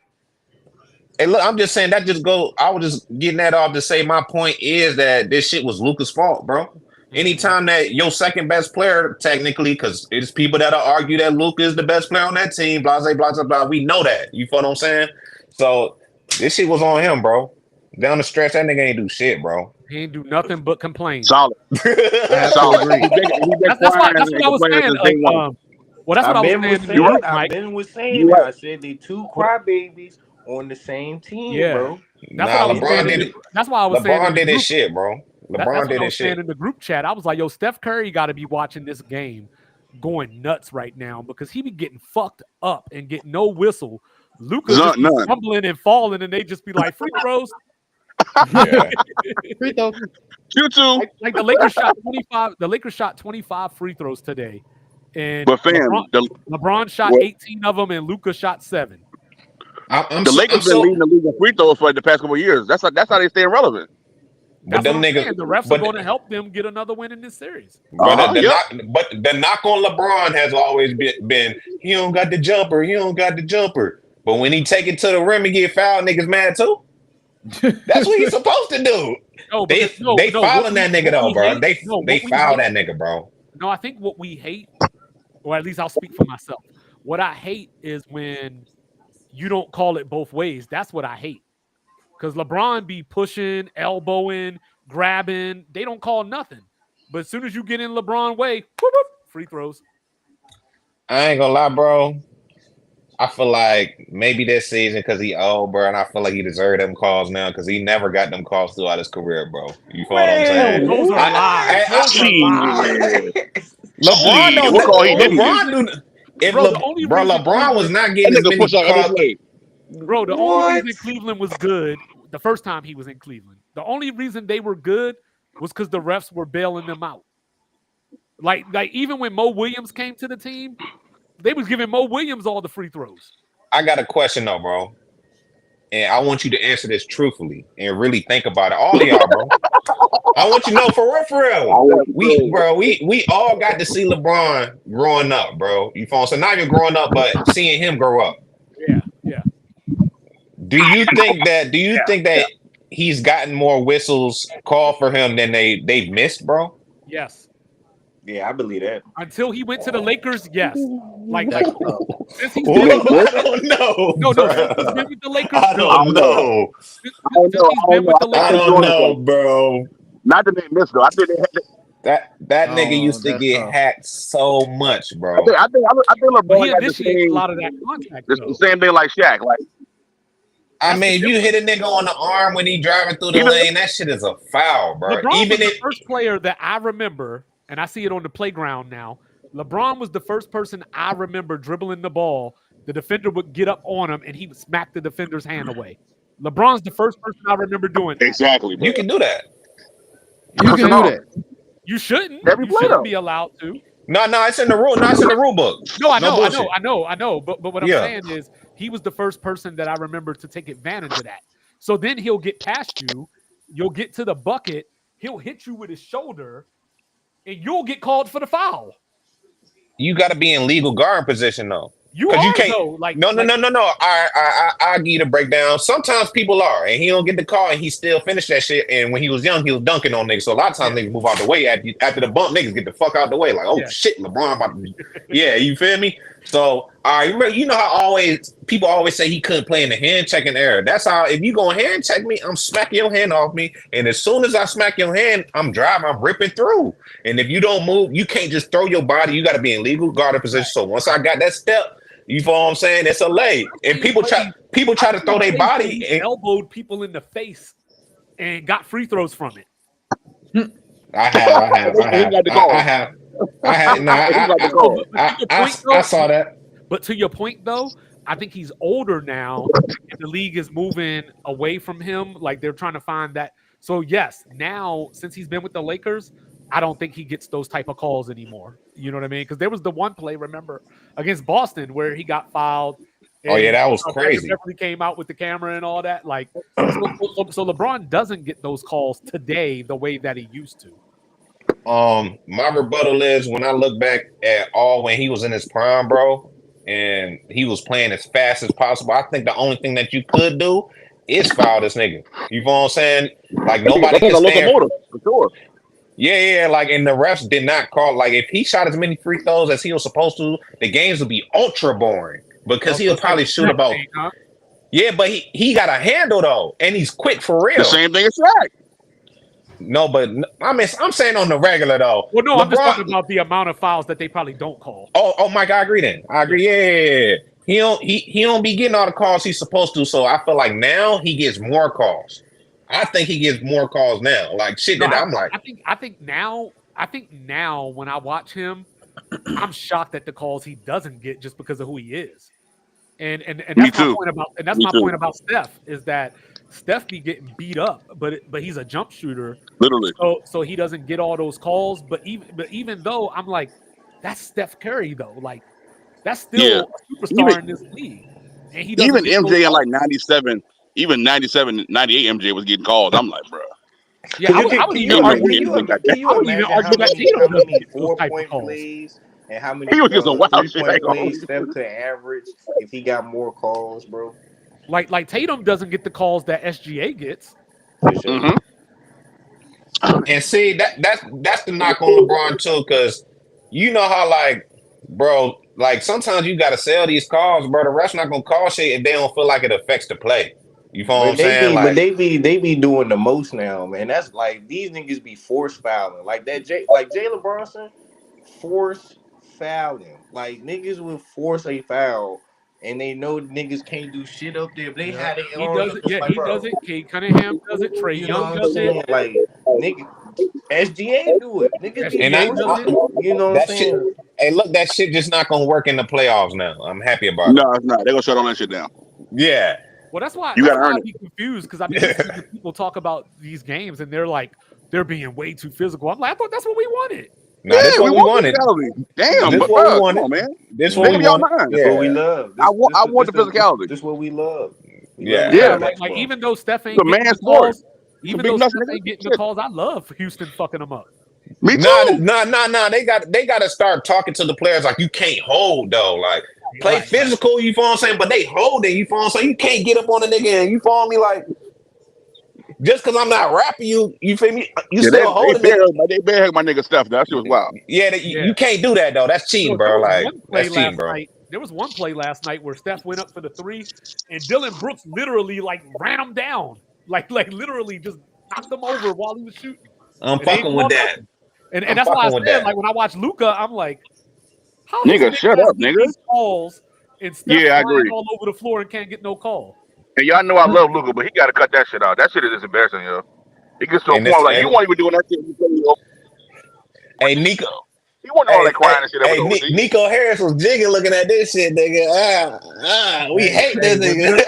Hey, look, I'm just saying that just go. I was just getting that off to say my point is that this shit was Luka's fault, bro. Anytime that your second best player, technically, because it's people that'll argue that Luka is the best player on that team, blah, blah, blah, blah, blah. We know that. You feel what I'm saying? So this shit was on him, bro. Down the stretch, that nigga ain't do shit, bro. he ain't do nothing but complain. Solid. I Solid. agree. That's what I was saying. Like, well, that's what I was saying. In the group, I've Mike. been with saying You're that. right. I said they two crybabies on the same team, Yeah. bro. That's Nah, what I was LeBron saying. did it. That's why I was saying. LeBron in the did group, his shit, bro. that's LeBron what did I his was saying shit. in the group chat. I was like, yo, Steph Curry got to be watching this game going nuts right now because he be getting fucked up and getting no whistle. Luka just be None. fumbling and falling, and they just be like free throws. Yeah. Free throw. You too. Like the Lakers shot 25. The Lakers shot 25 free throws today, and But fam, LeBron shot what- 18 of them, and Luka shot 7. I'm the so- Lakers I'm been so- leading the league in free throws for the past couple of years. That's how they stay relevant. But That's what them I'm niggas, saying. The refs are but, going to help them get another win in this series. but the Yep. knock on LeBron has always been he don't got the jumper. He don't got the jumper. But when he take it to the rim and get fouled, niggas mad too. That's what he's supposed to do. No, They because- no, fouling what that we- nigga what though, we bro. hate- They no, what they we foul hate- that nigga, bro. No, I think what we hate, or at least I'll speak for myself. What I hate is when you don't call it both ways. That's what I hate. Because LeBron be pushing, elbowing, grabbing. They don't call nothing. But as soon as you get in LeBron way, whoop, whoop, free throws. I ain't gonna lie, bro. I feel like maybe this season because he old, bro, and I feel like he deserved them calls now because he never got them calls throughout his career, bro. You feel what I'm saying? Those are lies. Those are lies. LeBron don't. What call he didn't LeBron do. If Bro, the only reason LeBron was not That getting as nigga many push out calls. every play. Bro, the only reason Cleveland was good the first time he was in Cleveland, the only reason they were good was because the refs were bailing them out. Like even when Mo Williams came to the team, they was giving Mo Williams all the free throws. I got a question though, bro, and I want you to answer this truthfully and really think about it. All of y'all, bro. I want you to know for real. We all got to see LeBron growing up, bro. You feel so not even growing up, but seeing him grow up. Yeah. Do you think that he's gotten more whistles called for him than they've missed, bro? Yes. Yeah, I believe that. Until he went to the Lakers, yes. Like That's since he's Well, been I don't know. no, bro. since he's been with the Lakers, I don't know. Since he's been with the I Lakers, don't know, bro. Not that they missed though. I think they had. That Oh, nigga used to that's get tough. hacked so much, bro. I think but LeBron he got the initiates same. a lot of that contact. The Though. same thing like Shaq. Like I mean, if you hit a nigga on the arm when he driving through the Even- lane, that shit is a foul, bro. LeBron Even was the if first player that I remember, and I see it on the playground now. LeBron was the first person I remember dribbling the ball. The defender would get up on him, and he would smack the defender's hand away. LeBron's the first person I remember doing that. exactly, bro. you can do that. You can do that. You shouldn't. Every You player. shouldn't be allowed to. No, it's in the rule. No, it's in the rule book. No, I No know, bullshit. I know. But what I'm Yeah. saying is he was the first person that I remember to take advantage of that. So then he'll get past you. You'll get to the bucket. He'll hit you with his shoulder, and you'll get called for the foul. You got to be in legal guard position though. You can't. Though. No. I give you the breakdown. Sometimes people are, and he don't get the call, and he still finished that shit. And when he was young, he was dunking on niggas. So a lot of times niggas move out the way after the bump. Niggas get the fuck out the way. Like, shit, LeBron about to. Yeah, you feel me? So, you know how people always say he couldn't play in the hand checking era. That's how. If you go hand check me, I'm smacking your hand off me, and as soon as I smack your hand, I'm driving, I'm ripping through. And if you don't move, you can't just throw your body. You got to be in legal guard position. So once I got that step. You know what I'm saying? It's a lay. And people try to throw their body and elbowed people in the face and got free throws from it. I saw that. But to your point though, I think he's older now and the league is moving away from him. Like they're trying to find that. So yes, now since he's been with the Lakers, I don't think he gets those type of calls anymore. You know what I mean? Because there was the one play, remember, against Boston where he got fouled. Oh yeah, that was crazy. Definitely came out with the camera and all that. Like, so LeBron doesn't get those calls today the way that he used to. My rebuttal is when I look back at when he was in his prime, bro, and he was playing as fast as possible. I think the only thing that you could do is foul this nigga. You know what I'm saying? Like nobody can stand for sure. Yeah, like, and the refs did not call. Like, if he shot as many free throws as he was supposed to, the games would be ultra boring because he'll probably shoot about. Yeah, but he got a handle though, and he's quick for real. The same thing as Shaq. No, but I'm saying on the regular though. Well, no, I'm just talking about the amount of fouls that they probably don't call. Oh, Mike, I agree. Then I agree. Yeah. He don't be getting all the calls he's supposed to. So I feel like now he gets more calls. I think he gets more calls now. Like shit that I'm like. I think now when I watch him, I'm shocked at the calls he doesn't get just because of who he is. And that's my point about Steph is that Steph be getting beat up, but he's a jump shooter. Literally. So he doesn't get all those calls. But even though I'm like, that's Steph Curry though. Like that's still a superstar in this league. And he even MJ in like 97. Even 97, 98 MJ was getting calls. I'm like, bro. Yeah, I would even argue that Tatum doesn't get those type of calls. And how many he was just a wild plays Steph could average if he got more calls, bro. Like Tatum doesn't get the calls that SGA gets. Mm-hmm. And see, that's the knock on LeBron too, because you know how like, bro, like sometimes you gotta sell these calls, bro. The ref's not gonna call shit if they don't feel like it affects the play. You feel what I'm saying? But they be doing the most now, man. That's like these niggas be force fouling. Like that Jalen Brunson force fouling. Like niggas will force a foul and they know niggas can't do shit up there. But they had it. He does it. Yeah, he does it. Kate Cunningham does it. Trey Young does it. Like nigga, SGA do it. Niggas do it. You know what I'm saying? Hey, look, that shit just not gonna work in the playoffs now. I'm happy about it. No, it's not. They're gonna shut all that shit down. Yeah. Well, that's why I be confused because I mean, people talk about these games and they're like they're being way too physical. I'm like, I thought that's what we wanted. No, this is what we wanted. Damn, this but what we wanted, on, man. This is what we wanted. That's what we love. I want the physicality. This is what we love. Like even though Steph ain't getting the calls, the calls, I love Houston fucking them up. Me too. Nah. They got to start talking to the players like you can't hold though. Like play physical, you feel what I'm saying? But they hold it, you feel what I'm saying? You can't get up on a nigga and you follow me like just because I'm not rapping you feel me? You still hold it. They bear my nigga stuff. That shit was wild. You can't do that though. That's cheating, bro. Like that's cheating, bro. There was one play last night where Steph went up for the three and Dillon Brooks literally like ran him down. Like literally just knocked him over while he was shooting. I'm fucking with that. And that's why I said, like, when I watch Luka, I'm like, how nigga, shut up, nigga. Calls and Steph I agree. All over the floor and can't get no call. And y'all know I love Luka, but he got to cut that shit out. That shit is just embarrassing, yo. He gets to a point like, you weren't even doing that shit. Hey, Nico. He wasn't all that crying and shit. Nico Harris was jigging looking at this shit, nigga. We hate this nigga.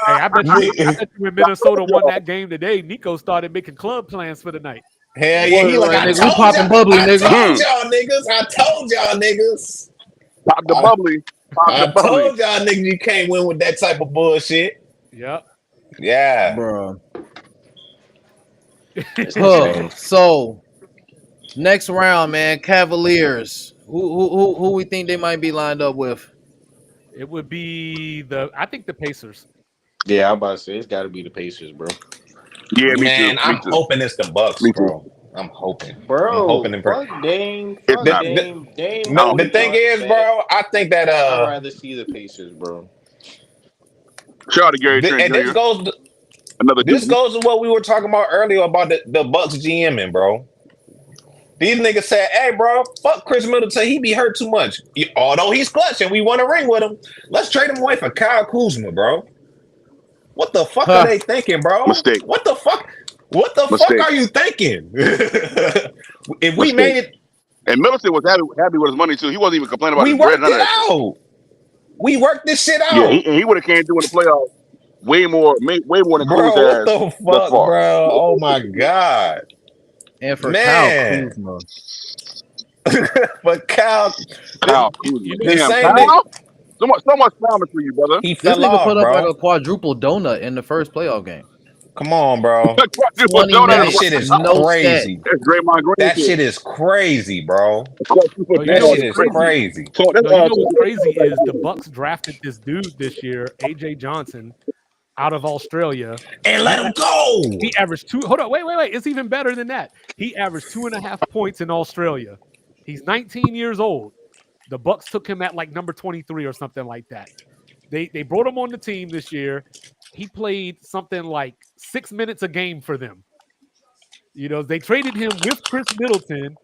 I bet you when Minnesota won that game today, Nico started making club plans for the night. Hell yeah, he like, I told y'all niggas. Pop the bubbly. I told y'all niggas you can't win with that type of bullshit. Yep. Yeah, bro. It's Huh. insane. So next round, man, Cavaliers. Who we think they might be lined up with? It would be I think the Pacers. Yeah, I'm about to say it's got to be the Pacers, bro. Yeah, me too. man. Me I'm too. hoping it's the Bucks, Me too. bro. I'm hoping. Bro, And fuck Dame. It's Fuck not. Dame. Dame. no, don't the Only think so. thing brought him is, back. bro, I think that I'd rather see the Pacers, bro. Shout out to Gary Trent and this Jr. goes to, Another this dude. goes to what we were talking about earlier about the Bucks GMing, bro. These niggas said, "Hey, bro, fuck Chris Middleton. He be hurt too much. Although he's clutch and we want a ring with him, let's trade him away for Kyle Kuzma, bro." What the fuck are they thinking, bro? Mistake. What the fuck? What the Mistake. fuck are you thinking? If we Mistake. made it, And Middleton was happy with his money too. He wasn't even complaining about we his bread. worked None of it that shit. out. We worked this shit out. Yeah, he would have came through in the playoffs way more than bro, Kuz what has the thus fuck, far. bro? Oh my god. And for Man. Kyle Kuzma. But Kyle, Kyle Kuzma. the Damn, same Kyle? So much promise for you, brother. he This fell nigga off, put up bro. like a quadruple donut in the first playoff game. Come on, bro. 20 That That minutes, shit is no crazy. That's Draymond Green. That shit is crazy, bro. you That know shit is what's crazy. So that's No, you know what's crazy is the Bucks drafted this dude this year, AJ Johnson, out of Australia. And let him go. He averaged hold on, wait. It's even better than that. He averaged 2.5 points in Australia. He's 19 years old. The Bucks took him at like number 23 or something like that. They brought him on the team this year. He played something like 6 minutes a game for them. You know, they traded him with Chris Middleton,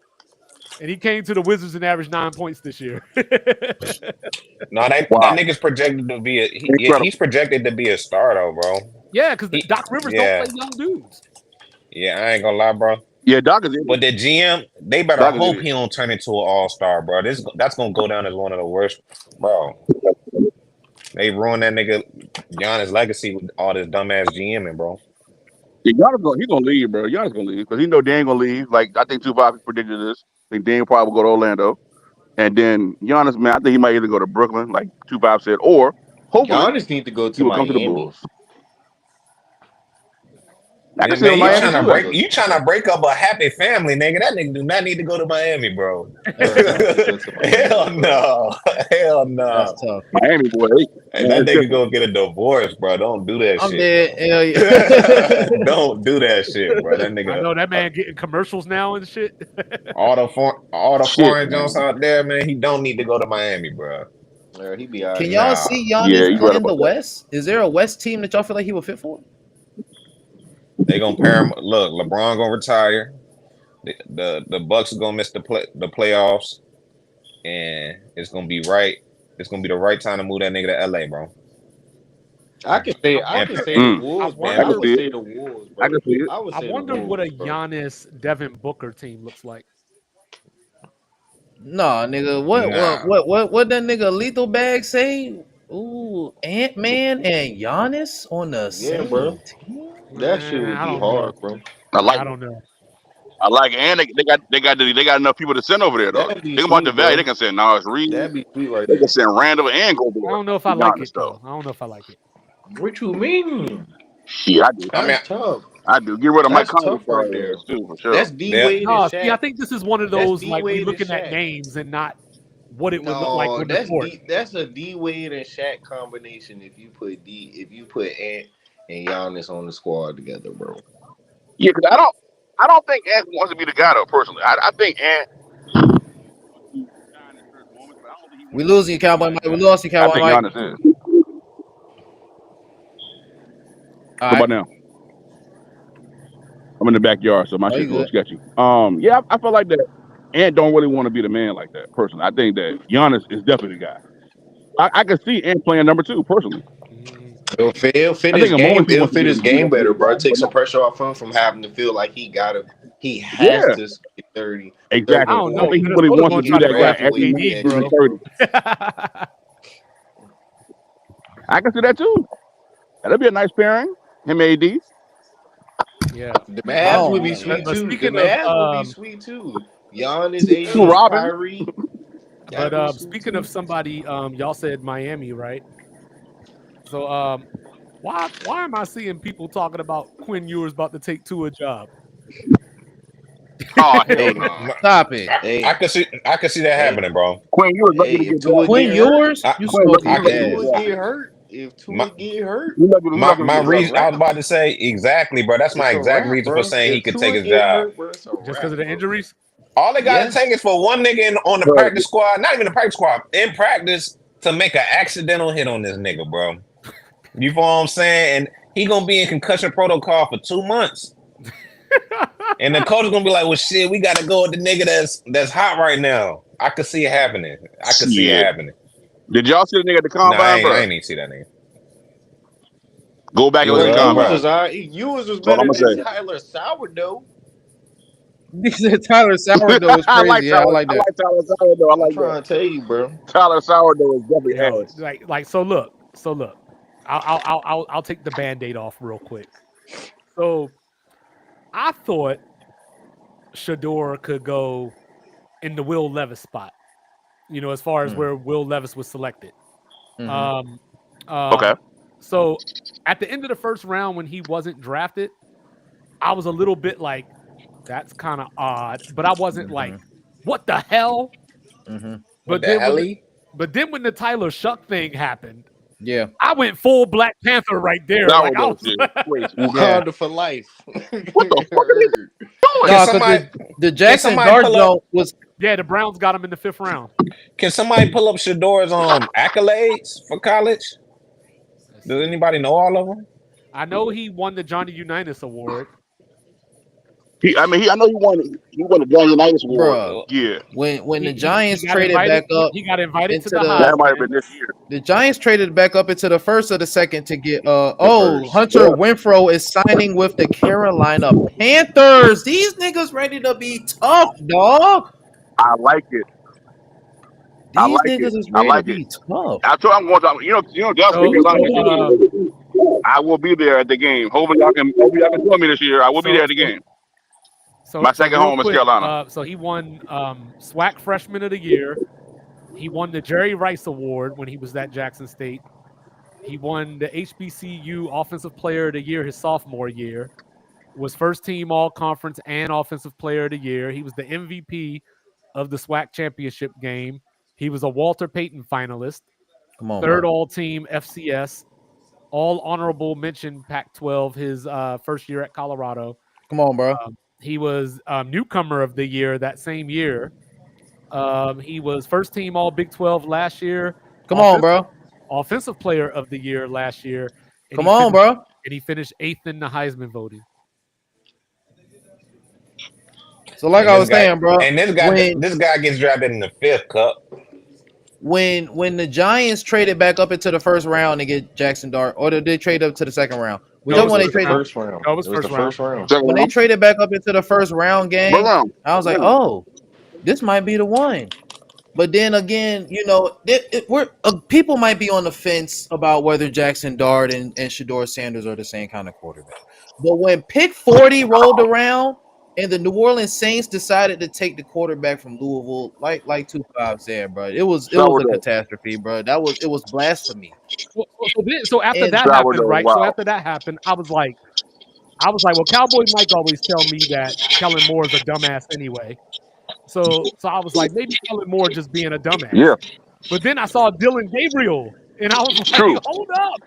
and he came to the Wizards and averaged 9 points this year. No, that nigga's projected to be he's projected to be a star though, bro. Yeah, because Doc Rivers don't play young dudes. Yeah, I ain't gonna lie, bro. Yeah, Doc is. But the GM, they better hope he don't turn into an all-star, bro. That's gonna go down as one of the worst, bro. They ruined that nigga Giannis' legacy with all this dumbass GMing, bro. Yeah, he's gonna leave, bro. Giannis gonna leave because he know Dan gonna leave. Like I think Tupac predicted this. I think Dan probably will go to Orlando, and then Giannis, man, I think he might either go to Brooklyn, like Tupac said, or hopefully Giannis need to go to Miami. Come to the Bulls. Man, you trying to break up a happy family, nigga. That nigga do not need to go to Miami, bro. Hell no. That's tough. Miami boy. Hey, that nigga go get a divorce, bro. Don't do that I'm shit. dead. Hell yeah. Don't do that shit, bro. That nigga. I know that man getting commercials now and shit. all the foreign Jones out there, man. He don't need to go to Miami, bro. He be out. Can y'all see Giannis right in the West? Is there a West team that y'all feel like he would fit for? They gonna pair him. Look, LeBron gonna retire. The Bucks are gonna miss the playoffs, and it's gonna be right. It's gonna be the right time to move that nigga to LA, bro. I can say the Wolves, man. I would say the Wolves, bro. I can see it. I wonder what a Giannis Devin Booker team looks like. Nah, nigga. What that nigga Lethal Bag say? Ooh, Ant-Man and Giannis on the same team? That shit would be hard, bro. I don't know. I like it, and they got enough people to send over there though. Think about the value. They can send Nars Reed. That'd be sweet right They there. can send Randall and go. I don't know if I like it though. I don't know if I like it. What you mean? Shit, I do. That's tough. I do. Get rid of That's Mike Conley tough right there. too, for sure. That's D-Wade and Shaq. See, I think this is one of those That's like we D-Wade looking and at Shaq. names and not what it would look like on the court. That's a D-Wade and Shaq combination. If you put Ant and Giannis on the squad together, bro. Yeah, because I don't think Ant wants to be the guy though. Personally, I think Ant. We losing you, Cowboy Mike. We lost you, I Cowboy think Mike. Giannis is. How about now? I'm in the backyard, so my shit's a little sketchy. Yeah, I feel like that Ant don't really want to be the man like that, personally. I think that Giannis is definitely the guy. I can see Ant playing number 2, personally. It'll fit his game better, bro. Take some pressure off him from having to feel like he has to get 30. Exactly. I don't know. He really wants to do that guy every AD, bro. bro. I can see that too. That'd be a nice pairing. Him and AD. Yeah. The Mavs would be sweet too. The Mavs would be sweet too. Giannis, AD, Robin. Kyrie. But speaking of somebody, y'all said Miami, right? So Why am I seeing people talking about Quinn Ewers about to take Tua job? Oh hell Hey, no. Stop it. hey, I could see that hey, happening, bro. Quinn, you was lucky hey, to if get Tua drafted. Quinn get hurt, Ewers, I, you Quinn lucky I to smoking if could get gas. Tua drafted. get hurt, if my Tua get hurt, You lucky to my get my it's a drafted. reason. I was wrap. about to say exactly, bro. That's my It's a exact wrap, reason for bro. saying he If could take Tua his get job. hurt, bro, it's a Just because wrap, of the bro. injuries? All they got to Yes. take is for one nigga on the But practice squad, not even the practice squad, in practice to make an accidental hit on this nigga, bro. You know what I'm saying? And he gonna be in concussion protocol for 2 months. And the coach is gonna be like, "Well, shit, we gotta go with the nigga that's hot right now." I could see it happening. I could see it shit. happening. Did y'all see the nigga at the Nah, I combine, bro? ain't even see that nigga. Go back He and was look at the Bro, Ewers combine. was Ewers was That's all better I'm than gonna say. Tyler Sourdough. He said Tyler Sourdough is I like crazy. Yeah, I Tyler. like I that. like Tyler Sourdough. I I'm like that. trying to tell you, bro. Tyler Sourdough is definitely Yo, ass. so look. I'll take the Band-Aid off real quick. So I thought Shador could go in the Will Levis spot. You know, as far as where Will Levis was selected. Mhm. Okay. So at the end of the first round, when he wasn't drafted, I was a little bit like, that's kind of odd, but I wasn't like, what the hell? Mhm. What But the then hell? when the Tyler Shuck thing happened, Yeah. I went full Black Panther right there. Like I Sourdough was shit. Crazy. Wakanda for life. What the fuck are niggas doing? No, somebody- because the Jackson somebody Dart pull up- joint was yeah, the Browns got him in the 5th round. Can somebody pull up Shador's accolades for college? Does anybody know all of them? I know he won the Johnny Unitas Award. I know he won the John Unitas Award. Bruh. Yeah. when the He Giants got traded invited, back up. He got invited to into the the- That might have Heisman. been this year. The Giants traded back up into the first or the second to get first. Hunter Renfrow is signing with the Carolina Panthers. These niggas ready to be tough, dog. I like it. These I like niggas it. is I ready like to be it. tough. I told I'm going to Dallas So, Carolina. I will be there at the game. Hopefully y'all can join me this year. I will be there at the game. My second real home is quick, Carolina. So he won SWAC Freshman of the Year. He won the Jerry Rice Award when he was at Jackson State. He won the HBCU Offensive Player of the Year his sophomore year. Was first team All Conference and Offensive Player of the Year. He was the MVP of the SWAC championship game. He was a Walter Payton finalist. Come on, Third bro. All Team FCS. All honorable mention Pac-12 his first year at Colorado. Come on, bro. He was newcomer of the year that same year. He was first team All Big 12 last year. Come on, bro. Offensive Player of the Year last year. And Come on, bro. And he finished 8th in the Heisman voting. So like I was saying, bro, and this guy gets drafted in the 5th cup. When the Giants traded back up into the first round to get Jackson Dart, or did they trade up to the second round? Whichever one they traded. First round. No, it was the first first round. When they traded back up into the first round game, I was like, oh, this might be the one. But then again, you know, people might be on the fence about whether Jackson Dart and Shador Sanders are the same kind of quarterback. But when pick 40 rolled around and the New Orleans Saints decided to take the quarterback from Louisville, like 2-5 said, bro, it was a catastrophe, bro. It was blasphemy. So after that happened, right? So after that happened, I was like, well, Cowboy Mike always tell me that Kellen Moore is a dumbass anyway. So I was like, maybe Kellen Moore just being a dumbass. Yeah. But then I saw Dylan Gabriel, and I was like, hold up.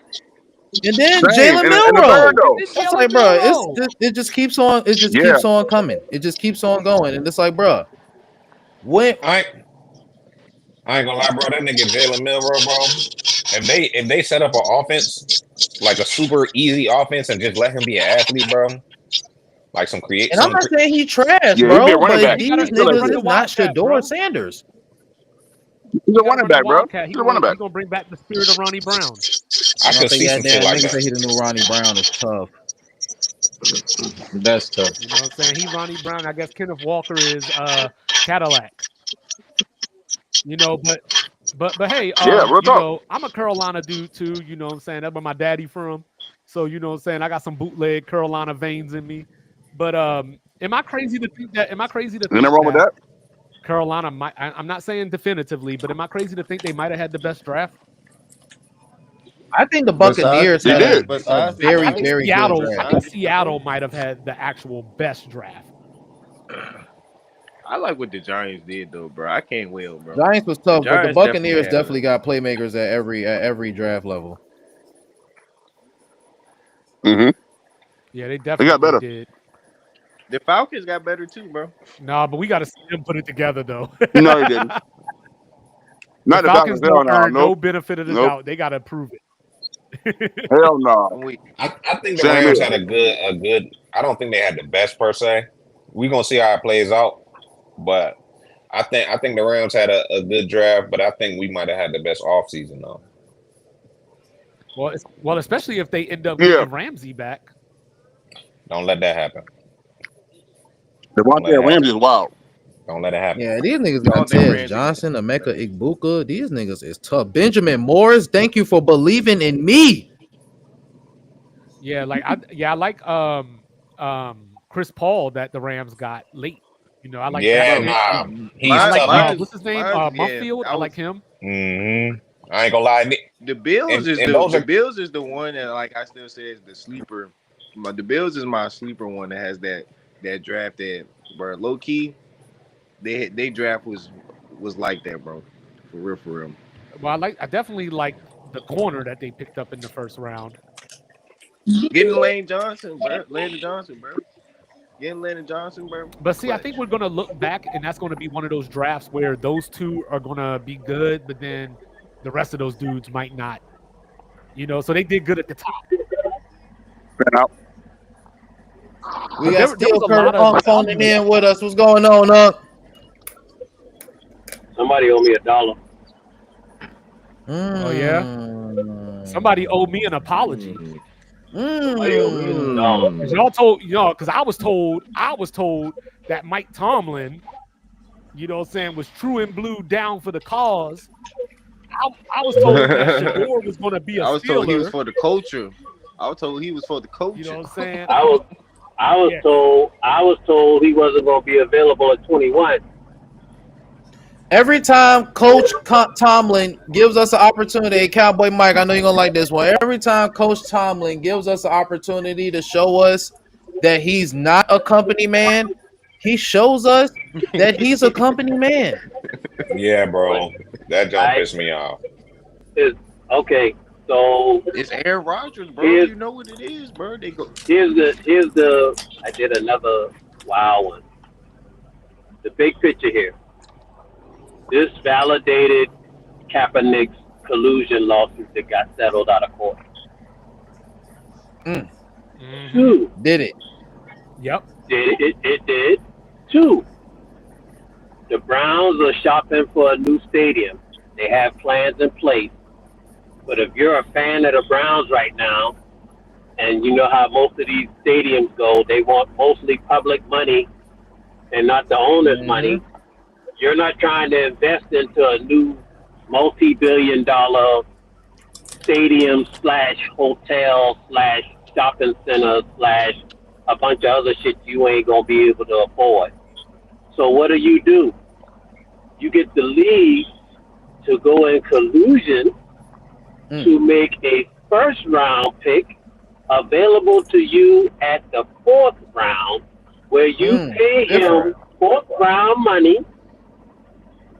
And then Jalen Milroe. It's like, bro, it just keeps on. It just keeps on coming. It just keeps on going, and it's like, bro, when I ain't gonna lie, bro. That nigga Jalen Milroe, bro. If they set up an offense like a super easy offense and just let him be an athlete, bro. Like some create. And I'm not saying he trash, Yeah, bro, he be a running but back. these He niggas a is not Shador bro. Sanders. He's a running back, bro. He's a running back. He's gonna bring back the spirit of Ronnie Brown. I could see some shit like niggas that. say he the new Ronnie Brown is tough. That's tough. You know what I'm saying? He Ronnie Brown. I guess Kenneth Walker is Cadillac. You know, but hey, real talk. know, I'm a Carolina dude too. You know what I'm saying? That's where my daddy from. So you know what I'm saying? I got some bootleg Carolina veins in me. But am I crazy to think that? Nothing wrong with that. Carolina might. I'm not saying definitively, but am I crazy to think they might have had the best draft? I think the Buccaneers They had did. a Besides the very, Giants, very good Seattle, I draft. think Seattle might have had the actual best draft. I like what the Giants did though, bro. I can't win, bro. Giants was tough, but the Giants Buccaneers definitely definitely got playmakers at every draft level. Mm-hmm. Yeah, they They got definitely better. did. The Falcons got better too, bro. Nah, but we got to see them put it together though. No, they didn't. Not The the Falcons. Falcons Hell don't no. earn no Nope. benefit of the Nope. doubt. They got to prove it. Hell no. I'm weak. I think the Same Rams here. had a good. I don't think they had the best per se. We're gonna see how it plays out, but I think the Rams had a good draft, but I think we might have had the best offseason though. Well, especially if they end up Yeah. getting Ramsey back. Don't let that happen. Devontae Ramsey is wild. Don't let it happen. Yeah, these niggas Y'all got think Tez Ramsey- Johnson, Emeka Igbuka. These niggas is tough. Benjamin Morris, thank you for believing in me. Yeah, I like Chris Paul that the Rams got late. You know, I like Yeah, that. nah, he's Mine- tough. mine- What's his name? mine's- yeah, Mumfield. I I like was- him. I ain't gonna lie. The Bills And- is and the those the are- Bills is the one that like I still say is the sleeper. The Bills is my sleeper one that has that draft that, bro. Low key, they draft was like that, bro. For real. Well, I definitely like the corner that they picked up in the first round. Getting Landon Johnson, bro. Getting Landon Johnson, bro. But see, I think we're gonna look back, and that's gonna be one of those drafts where those two are gonna be good, but then the rest of those dudes might not. You know, so they did good at the top. Fan out. We There- got there Steel was a lot Kurt of- Unk phoning in with us. What's going on, Unk? Somebody owe me $1. Oh, yeah? Somebody owed me an apology. Somebody owe me $1. Cause y'all told because I was told that Mike Tomlin, you know what I'm saying, was true and blue down for the cause. I was told that Shador was gonna be a I was told he was Steeler. for the culture. I was told he was for the culture. You know what I'm saying? I was Yeah. told he wasn't going to be available at 21. Every time Coach Tomlin gives us an opportunity, Cowboy Mike, I know you're gonna like this one. Every time Coach Tomlin gives us an opportunity to show us that he's not a company man, he shows us that he's a company man. Yeah, bro, that jump I- pissed me off. Okay, so It's Aaron Rodgers, bro. Here's- You know what it is, bro. They go. here's the I did another wild one. The big picture here. This validated Kaepernick's collusion lawsuit that got settled out of court. Mhm. Two, Did it? Yep. it did. Two, the Browns are shopping for a new stadium. They have plans in place. But if you're a fan of the Browns right now, and you know how most of these stadiums go, they want mostly public money and not the owner's money. You're not trying to invest into a new multi-billion-dollar stadium / hotel / shopping center / a bunch of other shit you ain't gonna be able to afford. So what do? You get the league to go in collusion to make a first round pick available to you at the 4th round, where you pay him 4th round money,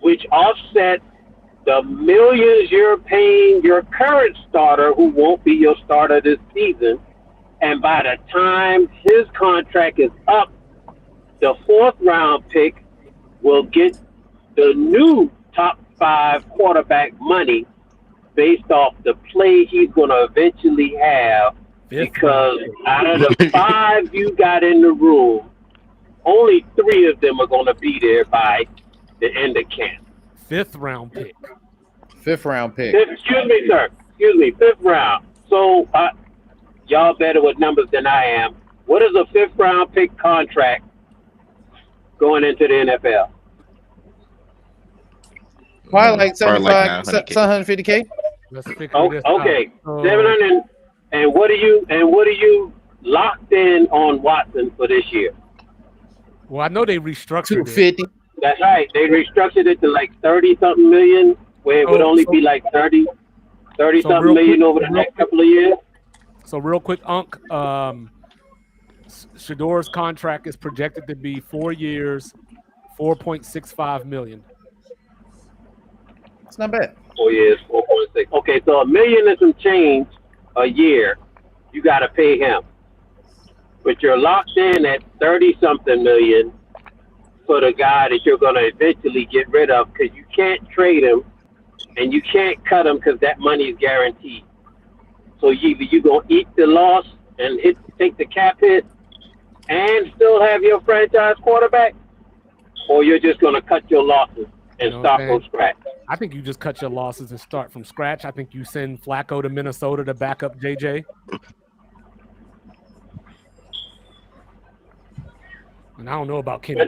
which offsets the millions you're paying your current starter, who won't be your starter this season. And by the time his contract is up, the 4th round pick will get the new top 5 quarterback money based off the play he's going to eventually have. Because out of the 5 you got in the room, only 3 of them are going to be there by the end of camp. 5th round pick. 5th round pick. Excuse me, sir. Excuse me, 5th round. So y'all better with numbers than I am. What is a 5th round pick contract going into the NFL? Probably like Probably like 75, 900K. 750K. Let's figure Oh, this out. okay, So, 700. And what are you locked in on Watson for this year? well, I know they restructured it. 250. That's right. They restructured it to like 30-something million, where it would Oh, only so- be like 30. 30-something million over the next couple of years. So real quick, Unc, Shador's contract is projected to be 4 years, $4.65 million. It's not bad. 4 years, 4.6. Okay, so $1 million and some change a year, you got to pay him. But you're locked in at 30-something million for the guy that you're going to eventually get rid of, because you can't trade him and you can't cut him because that money is guaranteed. So either you're going to eat the loss and take the cap hit and still have your franchise quarterback, or you're just going to cut your losses and start from scratch. I think you just cut your losses and start from scratch. I think you send Flacco to Minnesota to back up JJ. And I don't know about Kenny.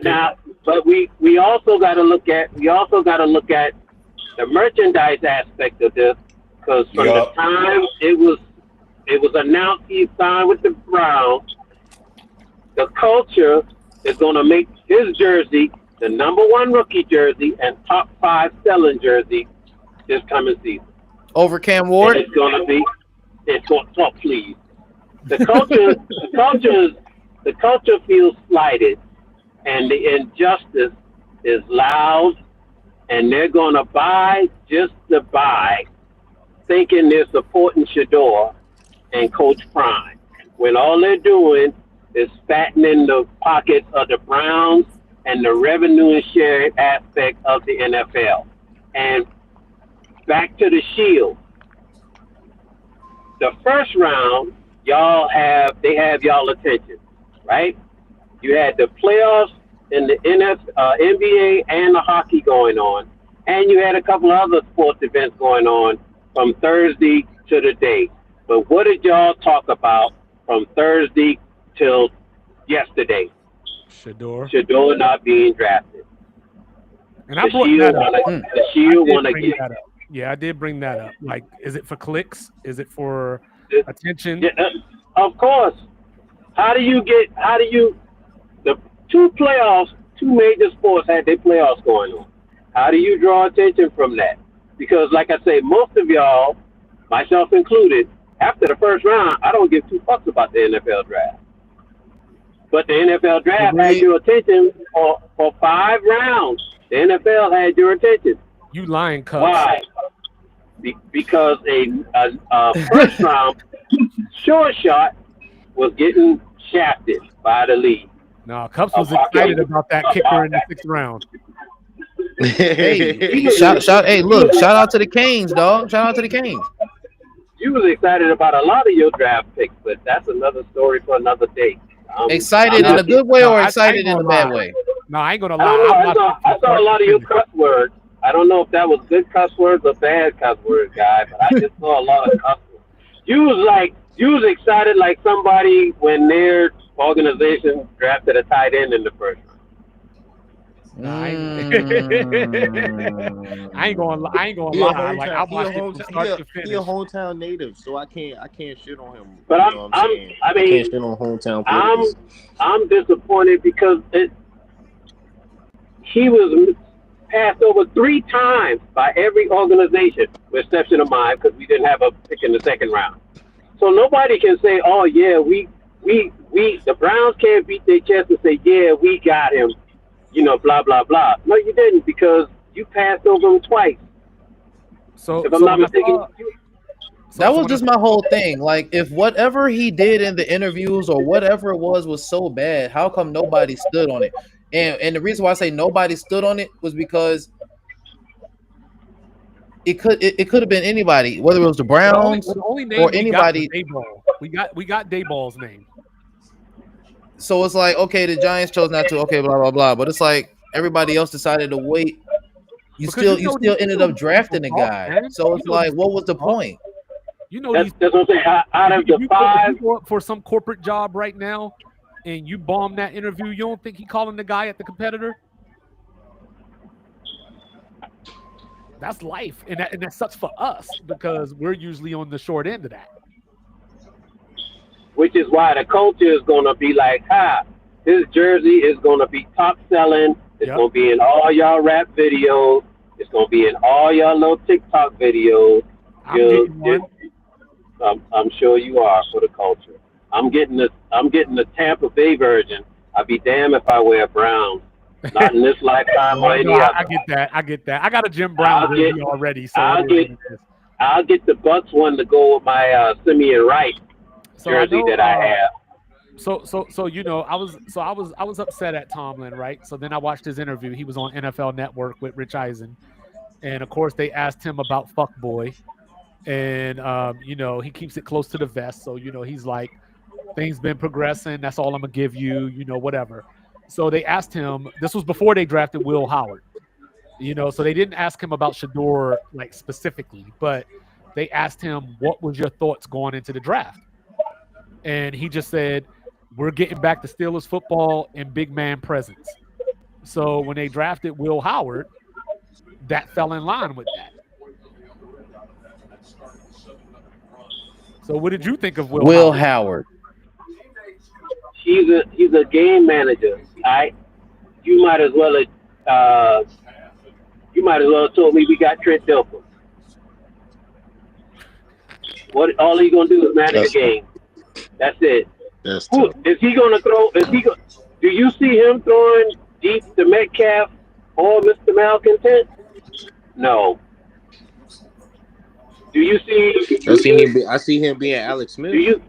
But we also got to look at the merchandise aspect of this, because from the time it was announced he signed with the Browns, the culture is going to make his jersey the #1 rookie jersey and top 5 selling jersey this coming season. Over Cam Ward? And it's going to talk, please. The culture feels slighted, and the injustice is loud, and they're going to buy just to buy, thinking they're supporting Shador and Coach Prime, when all they're doing is fattening the pockets of the Browns and the revenue and share aspect of the NFL. And back to the Shield. The first round, they have y'all attention, right? You had the playoffs in the NBA and the hockey going on, and you had a couple other sports events going on from Thursday to the day. But what did y'all talk about from Thursday till yesterday? Shador not being drafted. And I brought that up. The Shield want to get that up. Yeah, I did bring that up. Like, is it for clicks? Is it for attention? Yeah, of course. The two major sports had their playoffs going on. How do you draw attention from that? Because, like I say, most of y'all, myself included, after the first round, I don't give 2 fucks about the NFL draft. But the NFL draft had your attention for 5 rounds. The NFL had your attention. You lying, cuz. Why? Because a first round short shot was getting shafted by the league. No, Cups was excited about that kicker in the 6th round. Hey, shout out to the Canes, dog. Shout out to the Canes. You was excited about a lot of your draft picks, but that's another story for another day. Excited in a good way or excited in a bad way? No, I ain't gonna lie. I saw a lot of your cuss words. I don't know if that was good cuss words or bad cuss words, guy, but I just saw a lot of cuss words. You was excited like somebody when their organization drafted a tight end in the first round. I ain't gonna lie. Like, I watched it from start to finish. He a hometown native, so I can't shit on him. But I can't shit on hometown players. I'm disappointed because he was passed over 3 times by every organization, with exception of mine, because we didn't have a pick in the 2nd round. So nobody can say, "Oh yeah, we the Browns can't beat their chest and say, yeah, we got him." Blah, blah, blah. No, you didn't, because you passed over him twice. So, if I'm not mistaken, that was just my whole thing. Like, if whatever he did in the interviews or whatever it was so bad, how come nobody stood on it? And the reason why I say nobody stood on it was because it could have been anybody, whether it was the Browns or anybody. We got Dayball's name. So it's like, okay, the Giants chose not to, okay, blah blah blah. But it's like everybody else decided to wait. You still ended up drafting the guy. Man. So it's like, what was the point? That's what I'm saying. Out of the 5 for some corporate job right now, and you bomb that interview, you don't think he calling the guy at the competitor? That's life, and that sucks for us because we're usually on the short end of that. Which is why the culture is going to be like, his jersey is going to be top selling. It's going to be in all y'all rap videos. It's going to be in all y'all little TikTok videos. I'm You, getting you, one. I'm sure you are for the culture. I'm getting the Tampa Bay version. I'd be damned if I wear Browns. Not in this lifetime or Yeah, no, any I other. get that. I get that. I got a Jim Brown I'll get jersey already, so it I'll is get what it is. I'll get the Bucks one to go with my Simeon Wright So I jersey know. that I have. So I was upset at Tomlin, right? So then I watched his interview. He was on NFL Network with Rich Eisen, and of course they asked him about fuckboy, and he keeps it close to the vest. So he's like, things been progressing. That's all I'm gonna give you. Whatever. So they asked him. This was before they drafted Will Howard. So they didn't ask him about Shador like specifically, but they asked him what was your thoughts going into the draft, and he just said, we're getting back to Steelers football and big man presence. So when they drafted Will Howard, that fell in line with that. So what did you think of Will Howard? Howard. He's a game manager. All right, you might as well have told me we got Trent Dilfer. What all he gonna do is manage That's the game. That's it. that's Who tough. is he gonna throw? Do you see him throwing deep to Metcalf or Mr. Malcontent? No. Do you see? I see him being Alex Smith. Do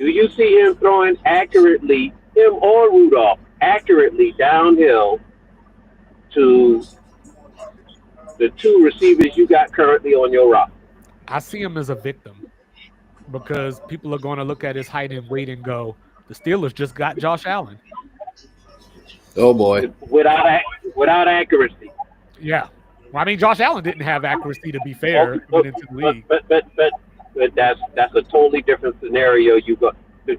you see him throwing accurately, him or Rudolph, accurately downhill to the two receivers you got currently on your roster? I see him as a victim because people are going to look at his height and weight and go, the Steelers just got Josh Allen. Oh boy. Without accuracy. Yeah. Well, I mean, Josh Allen didn't have accuracy, to be fair, coming into the league. But that's a totally different scenario.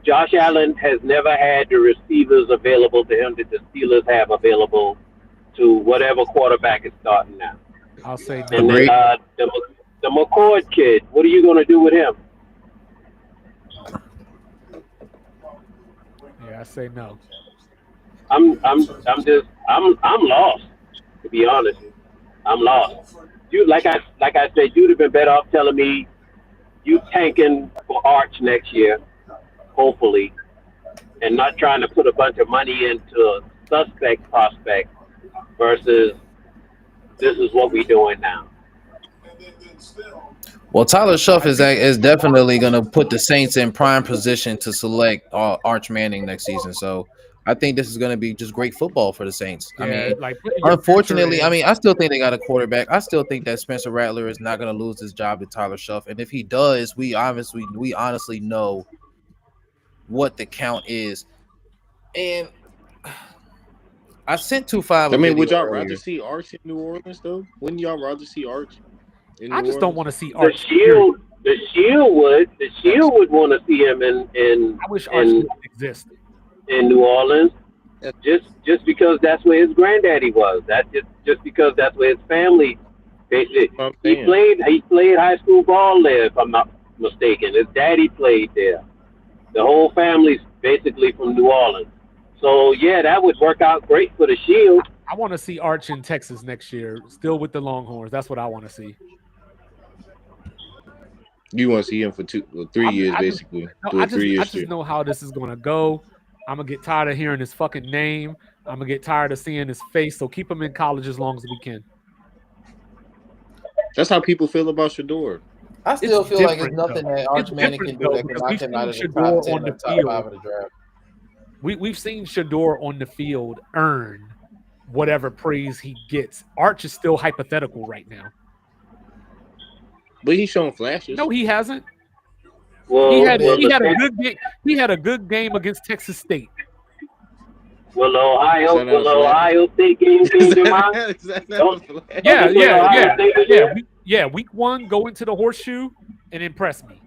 Josh Allen has never had the receivers available to him that the Steelers have available to whatever quarterback is starting now. I'll say no. And then the McCord kid, what are you going to do with him? Yeah, I say no. I'm lost, to be honest. I'm lost. Like I said, you'd have been better off telling me you tanking for Arch next year, hopefully, and not trying to put a bunch of money into a suspect prospect versus this is what we're doing now. Well, Tyler Shuff is definitely going to put the Saints in prime position to select Arch Manning next season. So I think this is going to be just great football for the Saints. Yeah, I mean, like, unfortunately, I still think they got a quarterback. I still think that Spencer Rattler is not going to lose his job to Tyler Shuff. And if he does, we honestly know what the count is. And I sent 2-5. I mean, would y'all rather see Arch in New Orleans though? Wouldn't y'all rather see Arch in New I just Orleans? don't want to see The Arch. Shield would want to see him in I wish Arch didn't exist. in New Orleans, just because that's where his granddaddy was. That's just because that's where his family basically. He played high school ball there, if I'm not mistaken. His daddy played there. The whole family's basically from New Orleans. So yeah, that would work out great for the Shield. I want to see Arch in Texas next year, still with the Longhorns. That's what I want to see. You want to see him for 3 years, basically. I just know how this is going to go. I'm going to get tired of hearing his fucking name. I'm going to get tired of seeing his face. So keep him in college as long as we can. That's how people feel about Shador. I still It's feel like it's different, nothing though. that Arch It's Manning can different, do though, that can because knock we've him out of seen the top Shador 10 on or the top field. 5 of the draft. We've seen Shador on the field earn whatever praise he gets. Arch is still hypothetical right now. But he's showing flashes. No, he hasn't. Well, He had well, a good game. He had a good game against Texas State. Will Ohio State game change your mind? Is that not a flash? Yeah. Week 1, go into the horseshoe and impress me.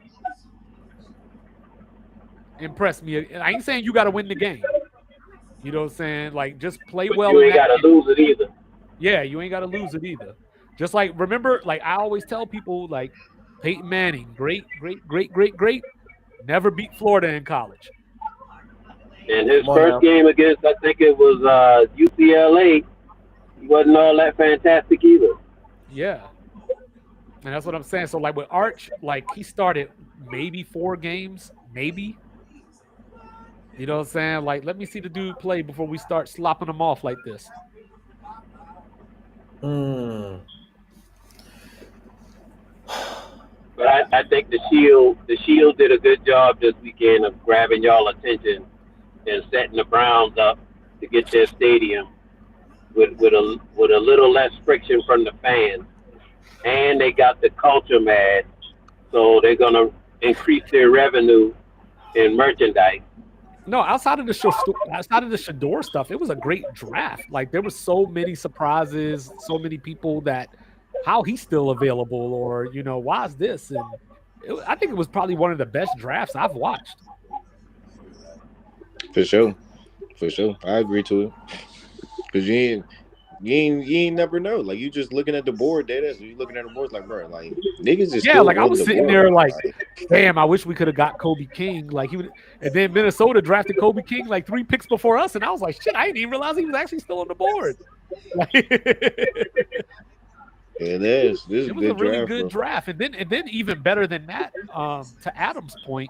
I ain't saying you got to win the game. You know what I'm saying? Like, just play well. You ain't got to lose it either. Yeah, you ain't got to lose it either. Just like, remember, like I always tell people, like Peyton Manning, great. Never beat Florida in college. And his first game against, I think it was UCLA, he wasn't all that fantastic either. Yeah. And that's what I'm saying. So like with Arch, like he started maybe 4 games, maybe. You know what I'm saying? Like, let me see the dude play before we start slopping him off like this. Mm. But I think the Shield did a good job this weekend of grabbing y'all attention and setting the Browns up to get their stadium with a little less friction from the fans, and they got the culture mad, so they're gonna increase their revenue in merchandise. No, outside of the Shador stuff, it was a great draft. Like there was so many surprises, so many people that how he's still available, or you know, why is this? And I think it was probably one of the best drafts I've watched. For sure. I agree to it. Because you ain't never know. Like you just looking at the board, that is. You looking at the board like, bro, like niggas is Yeah, like I was the sitting board. there like, damn, I wish we could have got Kobe King. Like he would, and then Minnesota drafted Kobe King like 3 picks before us, and I was like, shit, I didn't even realize he was actually still on the board. Like, It is. This is it a was a good really draft, good bro. draft, and then even better than that, to Adam's point,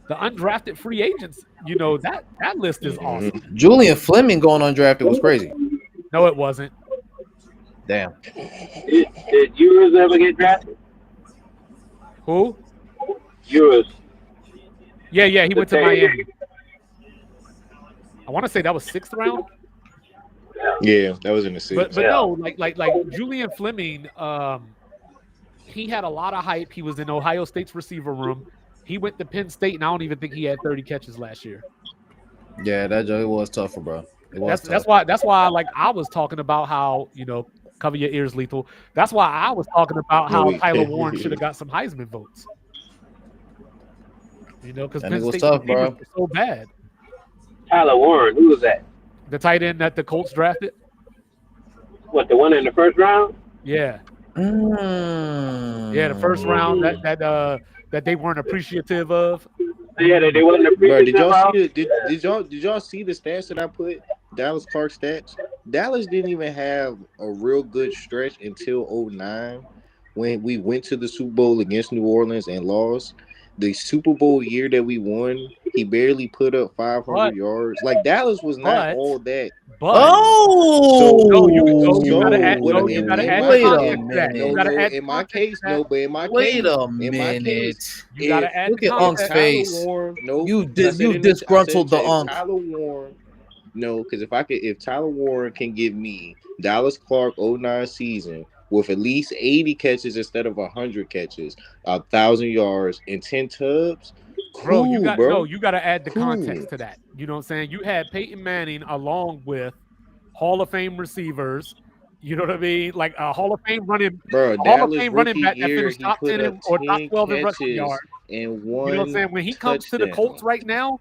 the undrafted free agents, you know, that list is awesome. Julian Fleming going undrafted was crazy. No, it wasn't. Damn. Did Ewers ever get drafted? Who? Ewers. Yeah, he went to Miami. I want to say that was 6th round. Yeah, that was in the But sixth. no, like Julian Fleming, he had a lot of hype. He was in Ohio State's receiver room. He went to Penn State, and I don't even think he had 30 catches last year. Yeah, that joke was tougher, bro. It was That's why like I was talking about how, you know, cover your ears, Lethal. That's why I was talking about how Tyler Warren should have got some Heisman votes. You know, because That Penn nigga was State tough, receivers bro. were so bad. Tyler Warren, who was that? The tight end that the Colts drafted. What, the one in the first round? Yeah. Mm. Yeah, the first round that they weren't appreciative of. Yeah, they wasn't Bro, appreciative. did y'all see the stats that I put? Dallas Clark stats. Dallas didn't even have a real good stretch until 2009 when we went to the Super Bowl against New Orleans and lost. The Super Bowl year that we won, he barely put up 500 yards. Like Dallas was not all that. But Oh, no, you gotta add Wait context to that. You gotta add in my context case, to that. no, but in my wait case, a in my minute. case, You gotta add Look the at Unk's context. face. Warren, no, You I said in disgruntled the I said Unk. Tyler Warren, no, because if Tyler Warren can give me Dallas Clark 09 season with at least 80 catches instead of 100 catches, 1,000 yards, and 10 tubs, cool, you gotta add the context to that. You know what I'm saying? You had Peyton Manning along with Hall of Fame receivers. You know what I mean? Like a Hall of Fame running back that finished top 10 or top 12 in rushing yards. And one, you know what I'm saying? When he comes to the Colts right now,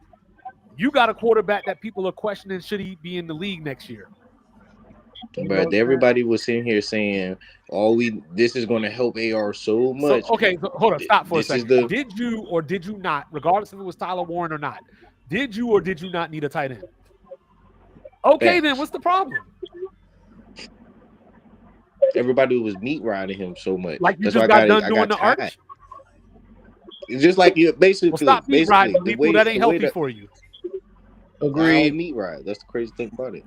you got a quarterback that people are questioning should he be in the league next year. But everybody was sitting here saying, this is going to help AR so much. So hold on, stop for a second. Did you or did you not, regardless if it was Tyler Warren or not, did you or did you not need a tight end? Okay, then what's the problem? Everybody was meat riding him so much. Like you just got done doing the arch? It's just like you basically. Stop meat riding people. That ain't healthy for you. Agreed. Meat ride. That's the crazy thing about it.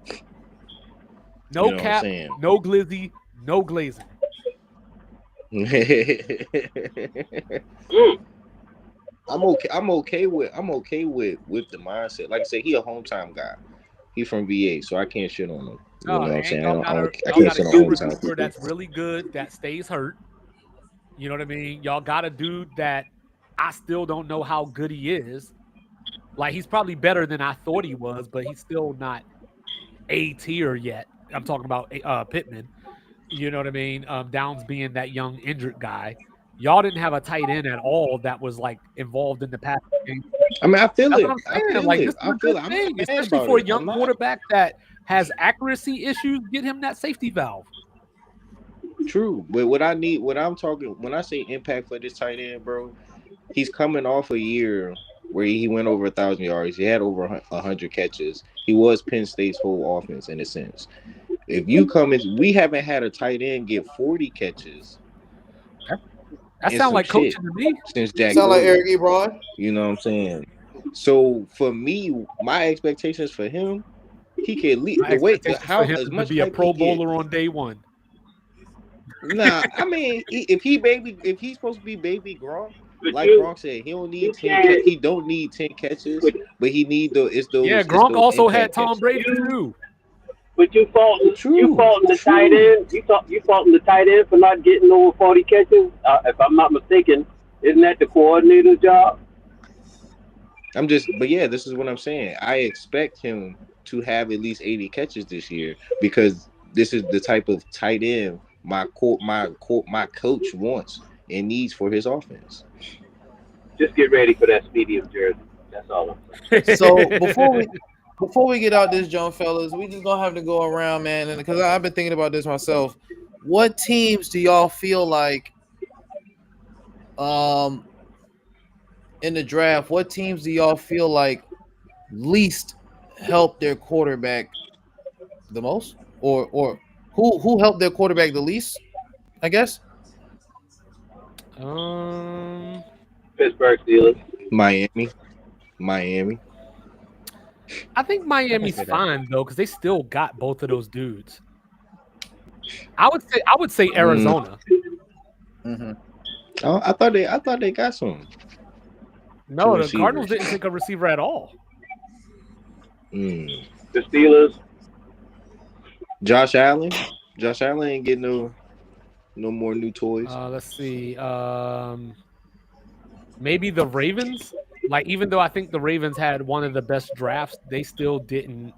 No cap, no glizzy, no glazing. I'm okay with the mindset. Like I said, he a hometown guy. He from VA, so I can't shit on him. You know what I'm saying? I can't shit on hometown people. That's really good. That stays hurt. You know what I mean? Y'all got a dude that I still don't know how good he is. Like he's probably better than I thought he was, but he's still not A tier yet. I'm talking about Pittman. You know what I mean? Downs being that young injured guy. Y'all didn't have a tight end at all that was like involved in the passing game. I mean, I feel it. Especially for a young quarterback that has accuracy issues, get him that safety valve. True, but when I say impact for this tight end, bro, he's coming off a year where he went over 1,000 yards. He had over 100 catches. He was Penn State's whole offense in a sense. If you come in, we haven't had a tight end get 40 catches That and sounds some like shit coaching to me. since Jack Sound like Grealish. Eric Ebron. You know what I'm saying? So for me, my expectations for him, he can lead My the way expectations for how him as is to much be a hype he Pro get. Bowler on day one. Nah, I mean, if he's supposed to be baby Gronk, But like you Gronk said, he don't you need 10 can't. he don't need 10 catches, But but he need Yeah, it's Gronk those also had impact Tom catches. Brady you too. but you True, faulting the tight true. end. You faulting the tight end for not getting over 40 catches. If I'm not mistaken, isn't that the coordinator's job? But yeah, this is what I'm saying. I expect him to have at least 80 catches this year because this is the type of tight end my coach wants and needs for his offense. Just get ready for that medium jersey. That's all I'm saying. So before we get out this jump, fellas, we just gonna have to go around, man, and because I've been thinking about this myself. What teams do y'all feel like in the draft? What teams do y'all feel like least helped their quarterback the most, or who helped their quarterback the least? I guess. Pittsburgh Steelers. Miami. I think Miami's say that. fine though, because they still got both of those dudes. I would say Arizona. Mm-hmm. Oh, I thought they got some. No, the receivers. Cardinals didn't take a receiver at all. Mm. The Steelers. Josh Allen ain't getting no more new toys. Let's see. Maybe the Ravens. Like, even though I think the Ravens had one of the best drafts, they still didn't.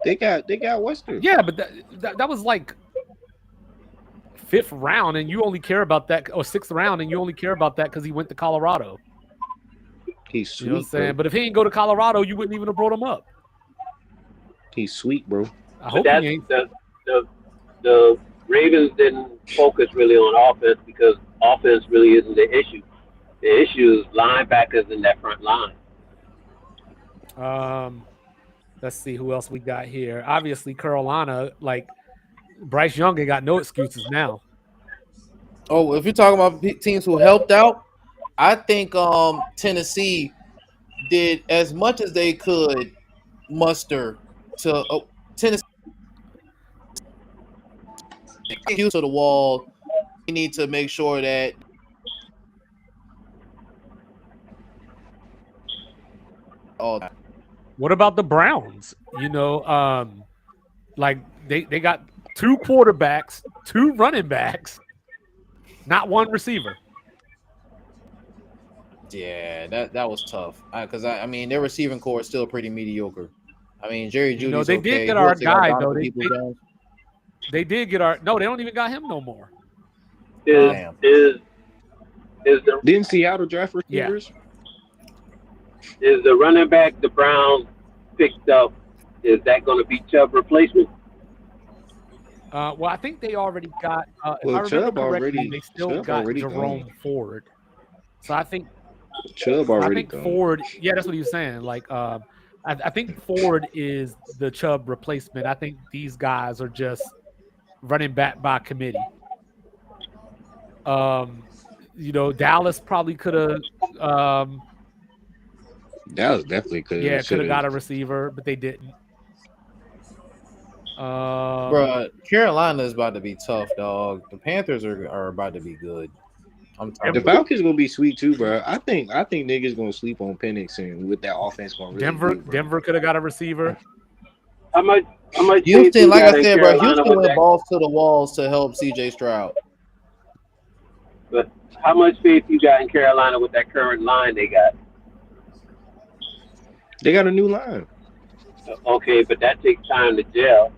They got Western. Yeah, but that was like 5th round, and you only care about that, or 6th round, and you only care about that because he went to Colorado. He's sweet. You know what I'm saying? Bro. But if he didn't go to Colorado, you wouldn't even have brought him up. He's sweet, bro. I hope That's he ain't. the Ravens didn't focus really on offense because offense really isn't the issue. The issue is linebackers in that front line. Let's see who else we got here. Obviously, Carolina, like Bryce Young ain't got no excuses now. Oh, if you're talking about teams who helped out, I think Tennessee did as much as they could muster to Tennessee to the wall. We need to make sure that all that. What about the Browns? You know, like they got 2 quarterbacks, 2 running backs, not 1 receiver. Yeah, that was tough. Because I mean, their receiving core is still pretty mediocre. I mean, Jerry Judy's You know, they okay. did get Who our else they got? guy though. Donovan Peoples-Jones? They did get our. No, they don't even got him no more. Damn. Is the Didn't Seattle draft Yeah. receivers? is the running back the Browns picked up? Is that going to be Chubb replacement? Well, I think they already got. If Well, I remember Chubb correctly, already- they still Chubb got already Jerome gone. Ford. So I think Chubb I already think gone. Ford. Yeah, that's what he was saying. Like, I think Ford is the Chubb replacement. I think these guys are just running back by committee. You know, Dallas probably could have. Dallas definitely could. Yeah, could have got a receiver, but they didn't. Bruh, Carolina is about to be tough, dog. The Panthers are about to be good. The Falcons gonna be sweet too, bro. I think niggas gonna sleep on Penix and with that offense going really do, bro. Denver could have got a receiver. How much faith Houston, you like got I in said, bro, Carolina Houston with went that? balls to the walls to help CJ Stroud. But how much faith you got in Carolina with that current line they got? They got a new line. Okay, but that takes time to gel.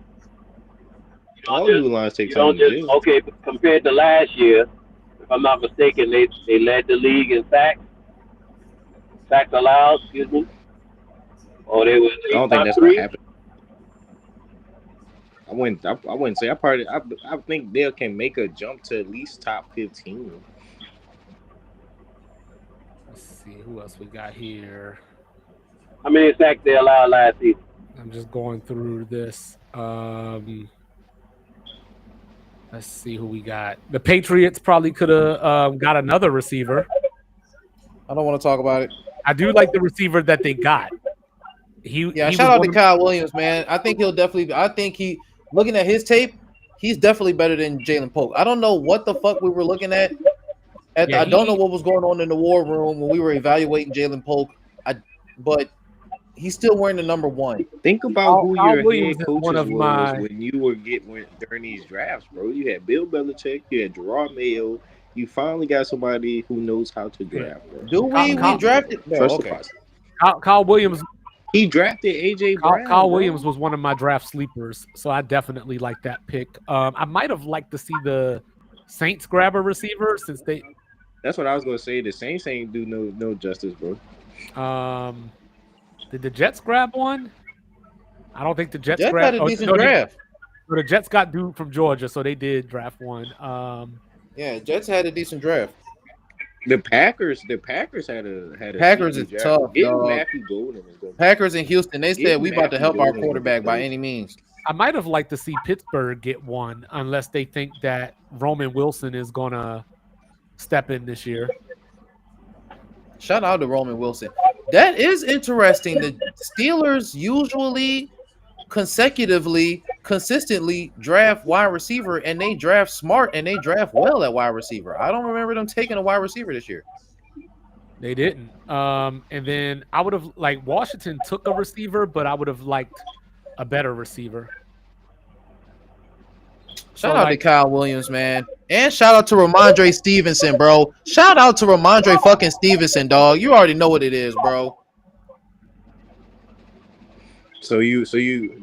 All new lines take You time don't to just gel. okay. But compared to last year, if I'm not mistaken, they led the league in sacks allowed. Excuse me. Or they were. I don't think that's gonna happen. I wouldn't say. I think they can make a jump to at least top 15. Let's see who else we got here. How many sacks they allowed last season? I'm just going through this. Let's Let's see who we got. The Patriots probably could have got another receiver. I don't want to talk about it. I do like the receiver that they got. Shout out to Kyle Williams, man. I think he'll definitely. I think looking at his tape, he's definitely better than Jalen Polk. I don't know what the fuck we were looking at. I don't know what was going on in the war room when we were evaluating Jalen Polk. But he's still wearing the number 1. Think about who your Williams head is coaches one of was when you were during these drafts, bro. You had Bill Belichick, you had Gerard Mayo. You finally got somebody who knows how to draft, bro. Do we drafted? Trust the process. Kyle Williams. He drafted AJ Brown. Kyle Williams was one of my draft sleepers, so I definitely like that pick. I might have liked to see the Saints grab a receiver since they. That's what I was gonna say. The Saints ain't do no justice, bro. Did the Jets grab one? I don't think the Jets grabbed. Had a decent draft. The Jets got dude from Georgia, so they did draft one. Yeah, Jets had a decent draft. The Packers had a Packers is tough, dog. Matthew Golden is going. Packers in Houston, they said we about to help our quarterback by any means. I might have liked to see Pittsburgh get one, unless they think that Roman Wilson is gonna step in this year. Shout out to Roman Wilson. That is interesting. The Steelers usually consistently draft wide receiver, and they draft smart and they draft well at wide receiver. I don't remember them taking a wide receiver this year. They didn't. And then I would have Washington took a receiver, but I would have liked a better receiver. Shout out to Kyle Williams, man. And shout out to Ramondre Stevenson, bro. Shout out to Ramondre fucking Stevenson, dog. You already know what it is, bro. So you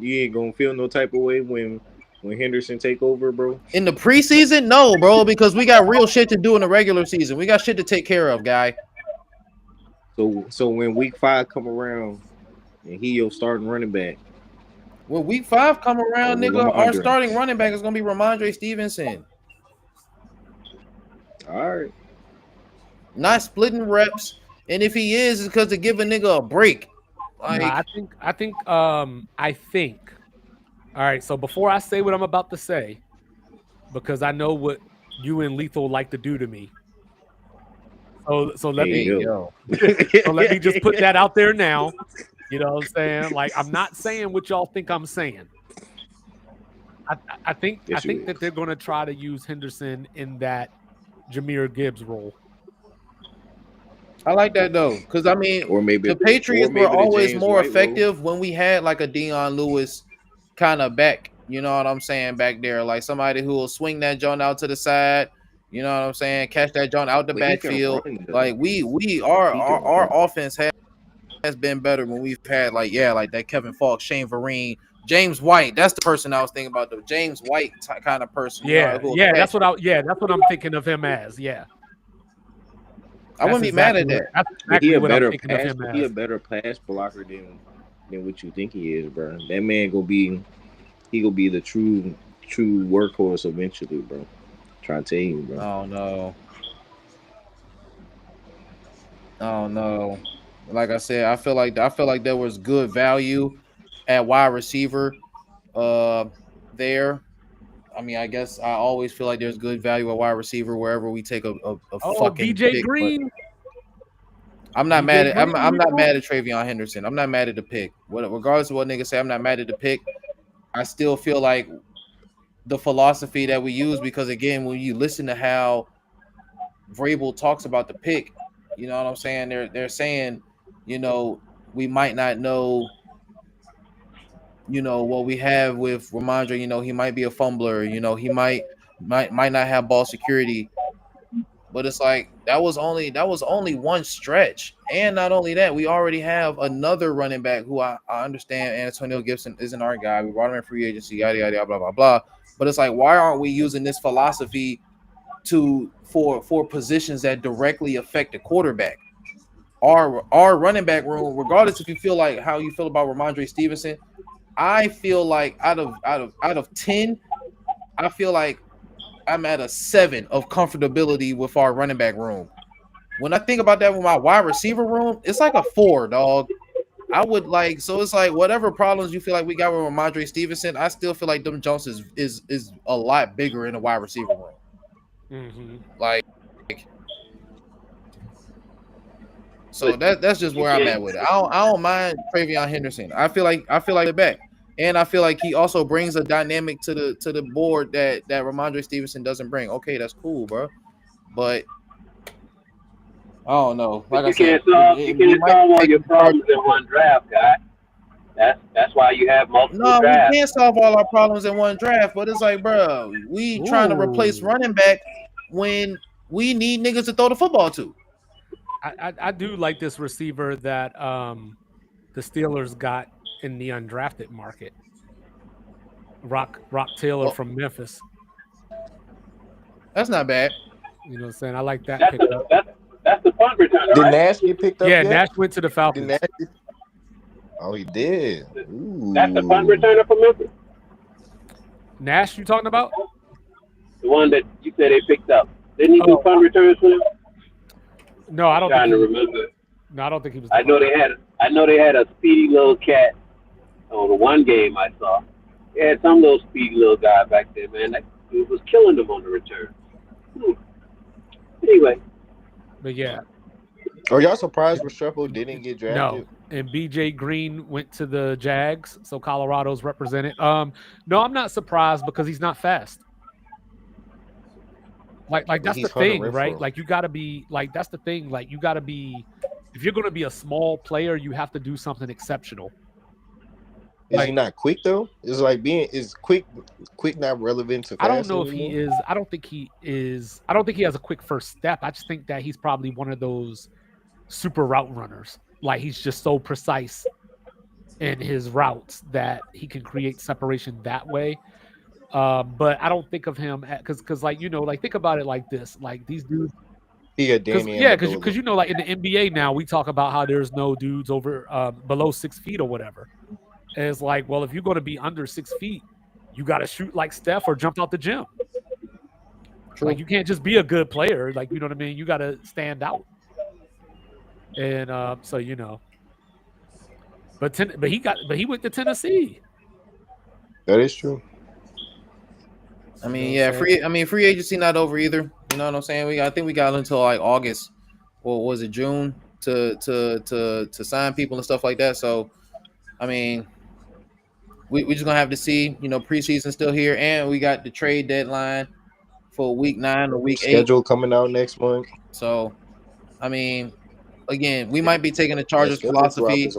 ain't gonna feel no type of way when Henderson take over, bro? In the preseason, no, bro, because we got real shit to do in the regular season. We got shit to take care of, guy. So when week 5 come around and he your starting running back. When week 5 come around, nigga, our starting running back is gonna be Ramondre Stevenson. All right. Not splitting reps, and if he is, it's because to give a nigga a break. Like, I think. All right. So before I say what I'm about to say, because I know what you and Lethal like to do to me. So let me just put that out there now. You know what I'm saying? Like, I'm not saying what y'all think I'm saying. I think that they're going to try to use Henderson in that Jahmyr Gibbs role. I like that though, because I mean, the Patriots were always more effective when we had like a Deion Lewis kind of back. You know what I'm saying? Back there, like somebody who will swing that joint out to the side. You know what I'm saying? Catch that joint out the backfield. Like our offense has been better when we've had like that Kevin Falk, Shane Vereen, James White. That's the person I was thinking about, the James White kind of person. That's what I'm thinking of him as. Yeah. I wouldn't be mad at that. Exactly he a better pass blocker than what you think he is, bro. That man gonna be the true workhorse eventually, bro. Trying to tell you, bro. Oh no. Like I said, I feel like there was good value at wide receiver there. I mean, I guess I always feel like there's good value at wide receiver wherever we take a fucking BJ pick, Green. I'm not mad at I'm not mad at Travion Henderson. I'm not mad at the pick. Regardless of what niggas say, I'm not mad at the pick. I still feel like the philosophy that we use, because again, when you listen to how Vrabel talks about the pick, you know what I'm saying? They're saying, you know, we might not know, you know, what we have with Ramondre. You know, he might be a fumbler. You know, he might not have ball security. But it's like that was only one stretch. And not only that, we already have another running back who I understand Antonio Gibson isn't our guy. We brought him in free agency, yada yada yada, blah blah blah. But it's like, why aren't we using this philosophy for positions that directly affect the quarterback? Our running back room, regardless if you feel like how you feel about Ramondre Stevenson, I feel like out of 10, I feel like I'm at a 7 of comfortability with our running back room. When I think about that with my wide receiver room, it's like a 4, dog. I would like so it's like whatever problems you feel like we got with Ramondre Stevenson, I still feel like them Jones is a lot bigger in the wide receiver room. Mm-hmm. Like, so that's just where I'm at with it. I don't mind Travion Henderson. I feel like they're back, and I feel like he also brings a dynamic to the board that Ramondre Stevenson doesn't bring. Okay, that's cool, bro, but I don't know. Like you can't solve all your problems in one draft, guy. That's why you have multiple drafts. We can't solve all our problems in one draft, but it's like, bro, we trying to replace running back when we need niggas to throw the football to. I do like this receiver that the Steelers got in the undrafted market. Rock Taylor from Memphis. That's not bad. You know what I'm saying? I like that. That's the punt returner. Did Nash get picked up? Yeah, yet? Nash went to the Falcons. Oh, he did. Ooh. That's the punt returner for Memphis. Nash, you talking about? The one that you said they picked up. Didn't he do punt returns for them? No, I don't. Trying to remember. No, I don't think he was. I know they had a speedy little cat. On the one game I saw, they had some little speedy little guy back there, man. That it was killing them on the return. Anyway. But yeah. Are y'all surprised Restrepo didn't get drafted? No. And BJ Green went to the Jags, so Colorado's represented. No, I'm not surprised because he's not fast. Like that's the thing, right? Like you gotta be like that's the thing. Like you gotta be if you're gonna be a small player, you have to do something exceptional. Is he not quick though? It's like is quick not relevant to fast I don't know anymore? if he is. I don't think he is. I don't think he has a quick first step. I just think that he's probably one of those super route runners. Like he's just so precise in his routes that he can create separation that way. But I don't think of him because like like think about it like this. Like these dudes. Because like in the NBA now we talk about how there's no dudes over below 6 feet or whatever. And it's like, well, if you're going to be under 6 feet, you got to shoot like Steph or jump out the gym. True. Like you can't just be a good player. Like, you know what I mean? You got to stand out. And so, but he went to Tennessee. That is true. I mean, yeah, free agency not over either. You know what I'm saying? I think we got until like August, or was it June to sign people and stuff like that. So, I mean, we just gonna have to see. Preseason still here, and we got the trade deadline for week 9 or week 8. Schedule coming out next month. So, I mean, again, we might be taking the Chargers philosophy.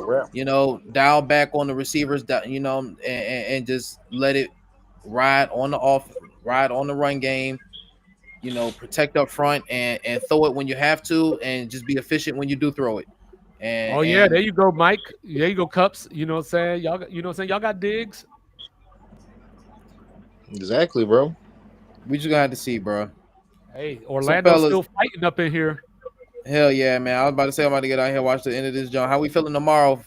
Dial back on the receivers. And just let it ride on the run game. Protect up front and throw it when you have to, and just be efficient when you do throw it. And there you go, Mike. There you go, Cups. You know what I'm saying? Y'all got Diggs. Exactly, bro. We just gonna have to see, bro. Hey, Orlando's still fighting up in here. Hell yeah, man. I was about to say I'm about to get out here and watch the end of this, John. How we feeling tomorrow?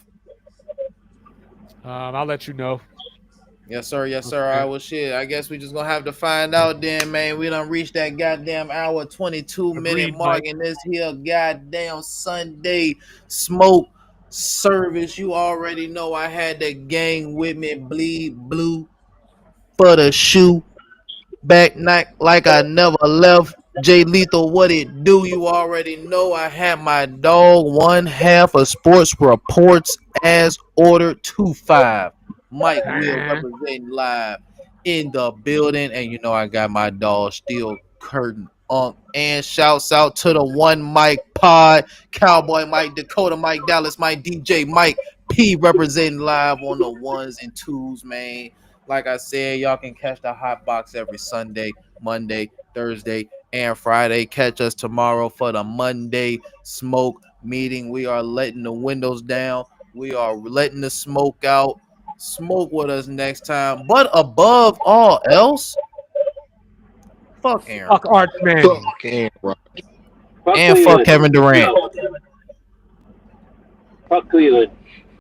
I'll let you know. Yes, sir. Yes, sir. All right, well, shit. I guess we just gonna have to find out then, man. We done reached that goddamn hour 22-minute mark in this here goddamn Sunday smoke service. You already know I had the gang with me, bleed blue for the shoe. Back night like I never left. Jay Lethal, what it do? You already know I had my dog, one half of sports reports as ordered 2-5. Mike Will representing live in the building, and I got my dog Steel Curtain and shouts out to the One Mike Pod, Cowboy Mike, Dakota Mike, Dallas Mike, DJ Mike P representing live on the 1s and 2s, man. Like I said, y'all can catch the Hot Box every Sunday, Monday, Thursday, and Friday. Catch us tomorrow for the Monday smoke meeting. We are letting the windows down. We are letting the smoke out. Smoke with us next time. But above all else, fuck Aaron. Fuck Arch Manning. And fuck Kevin Durant. Fuck Cleveland.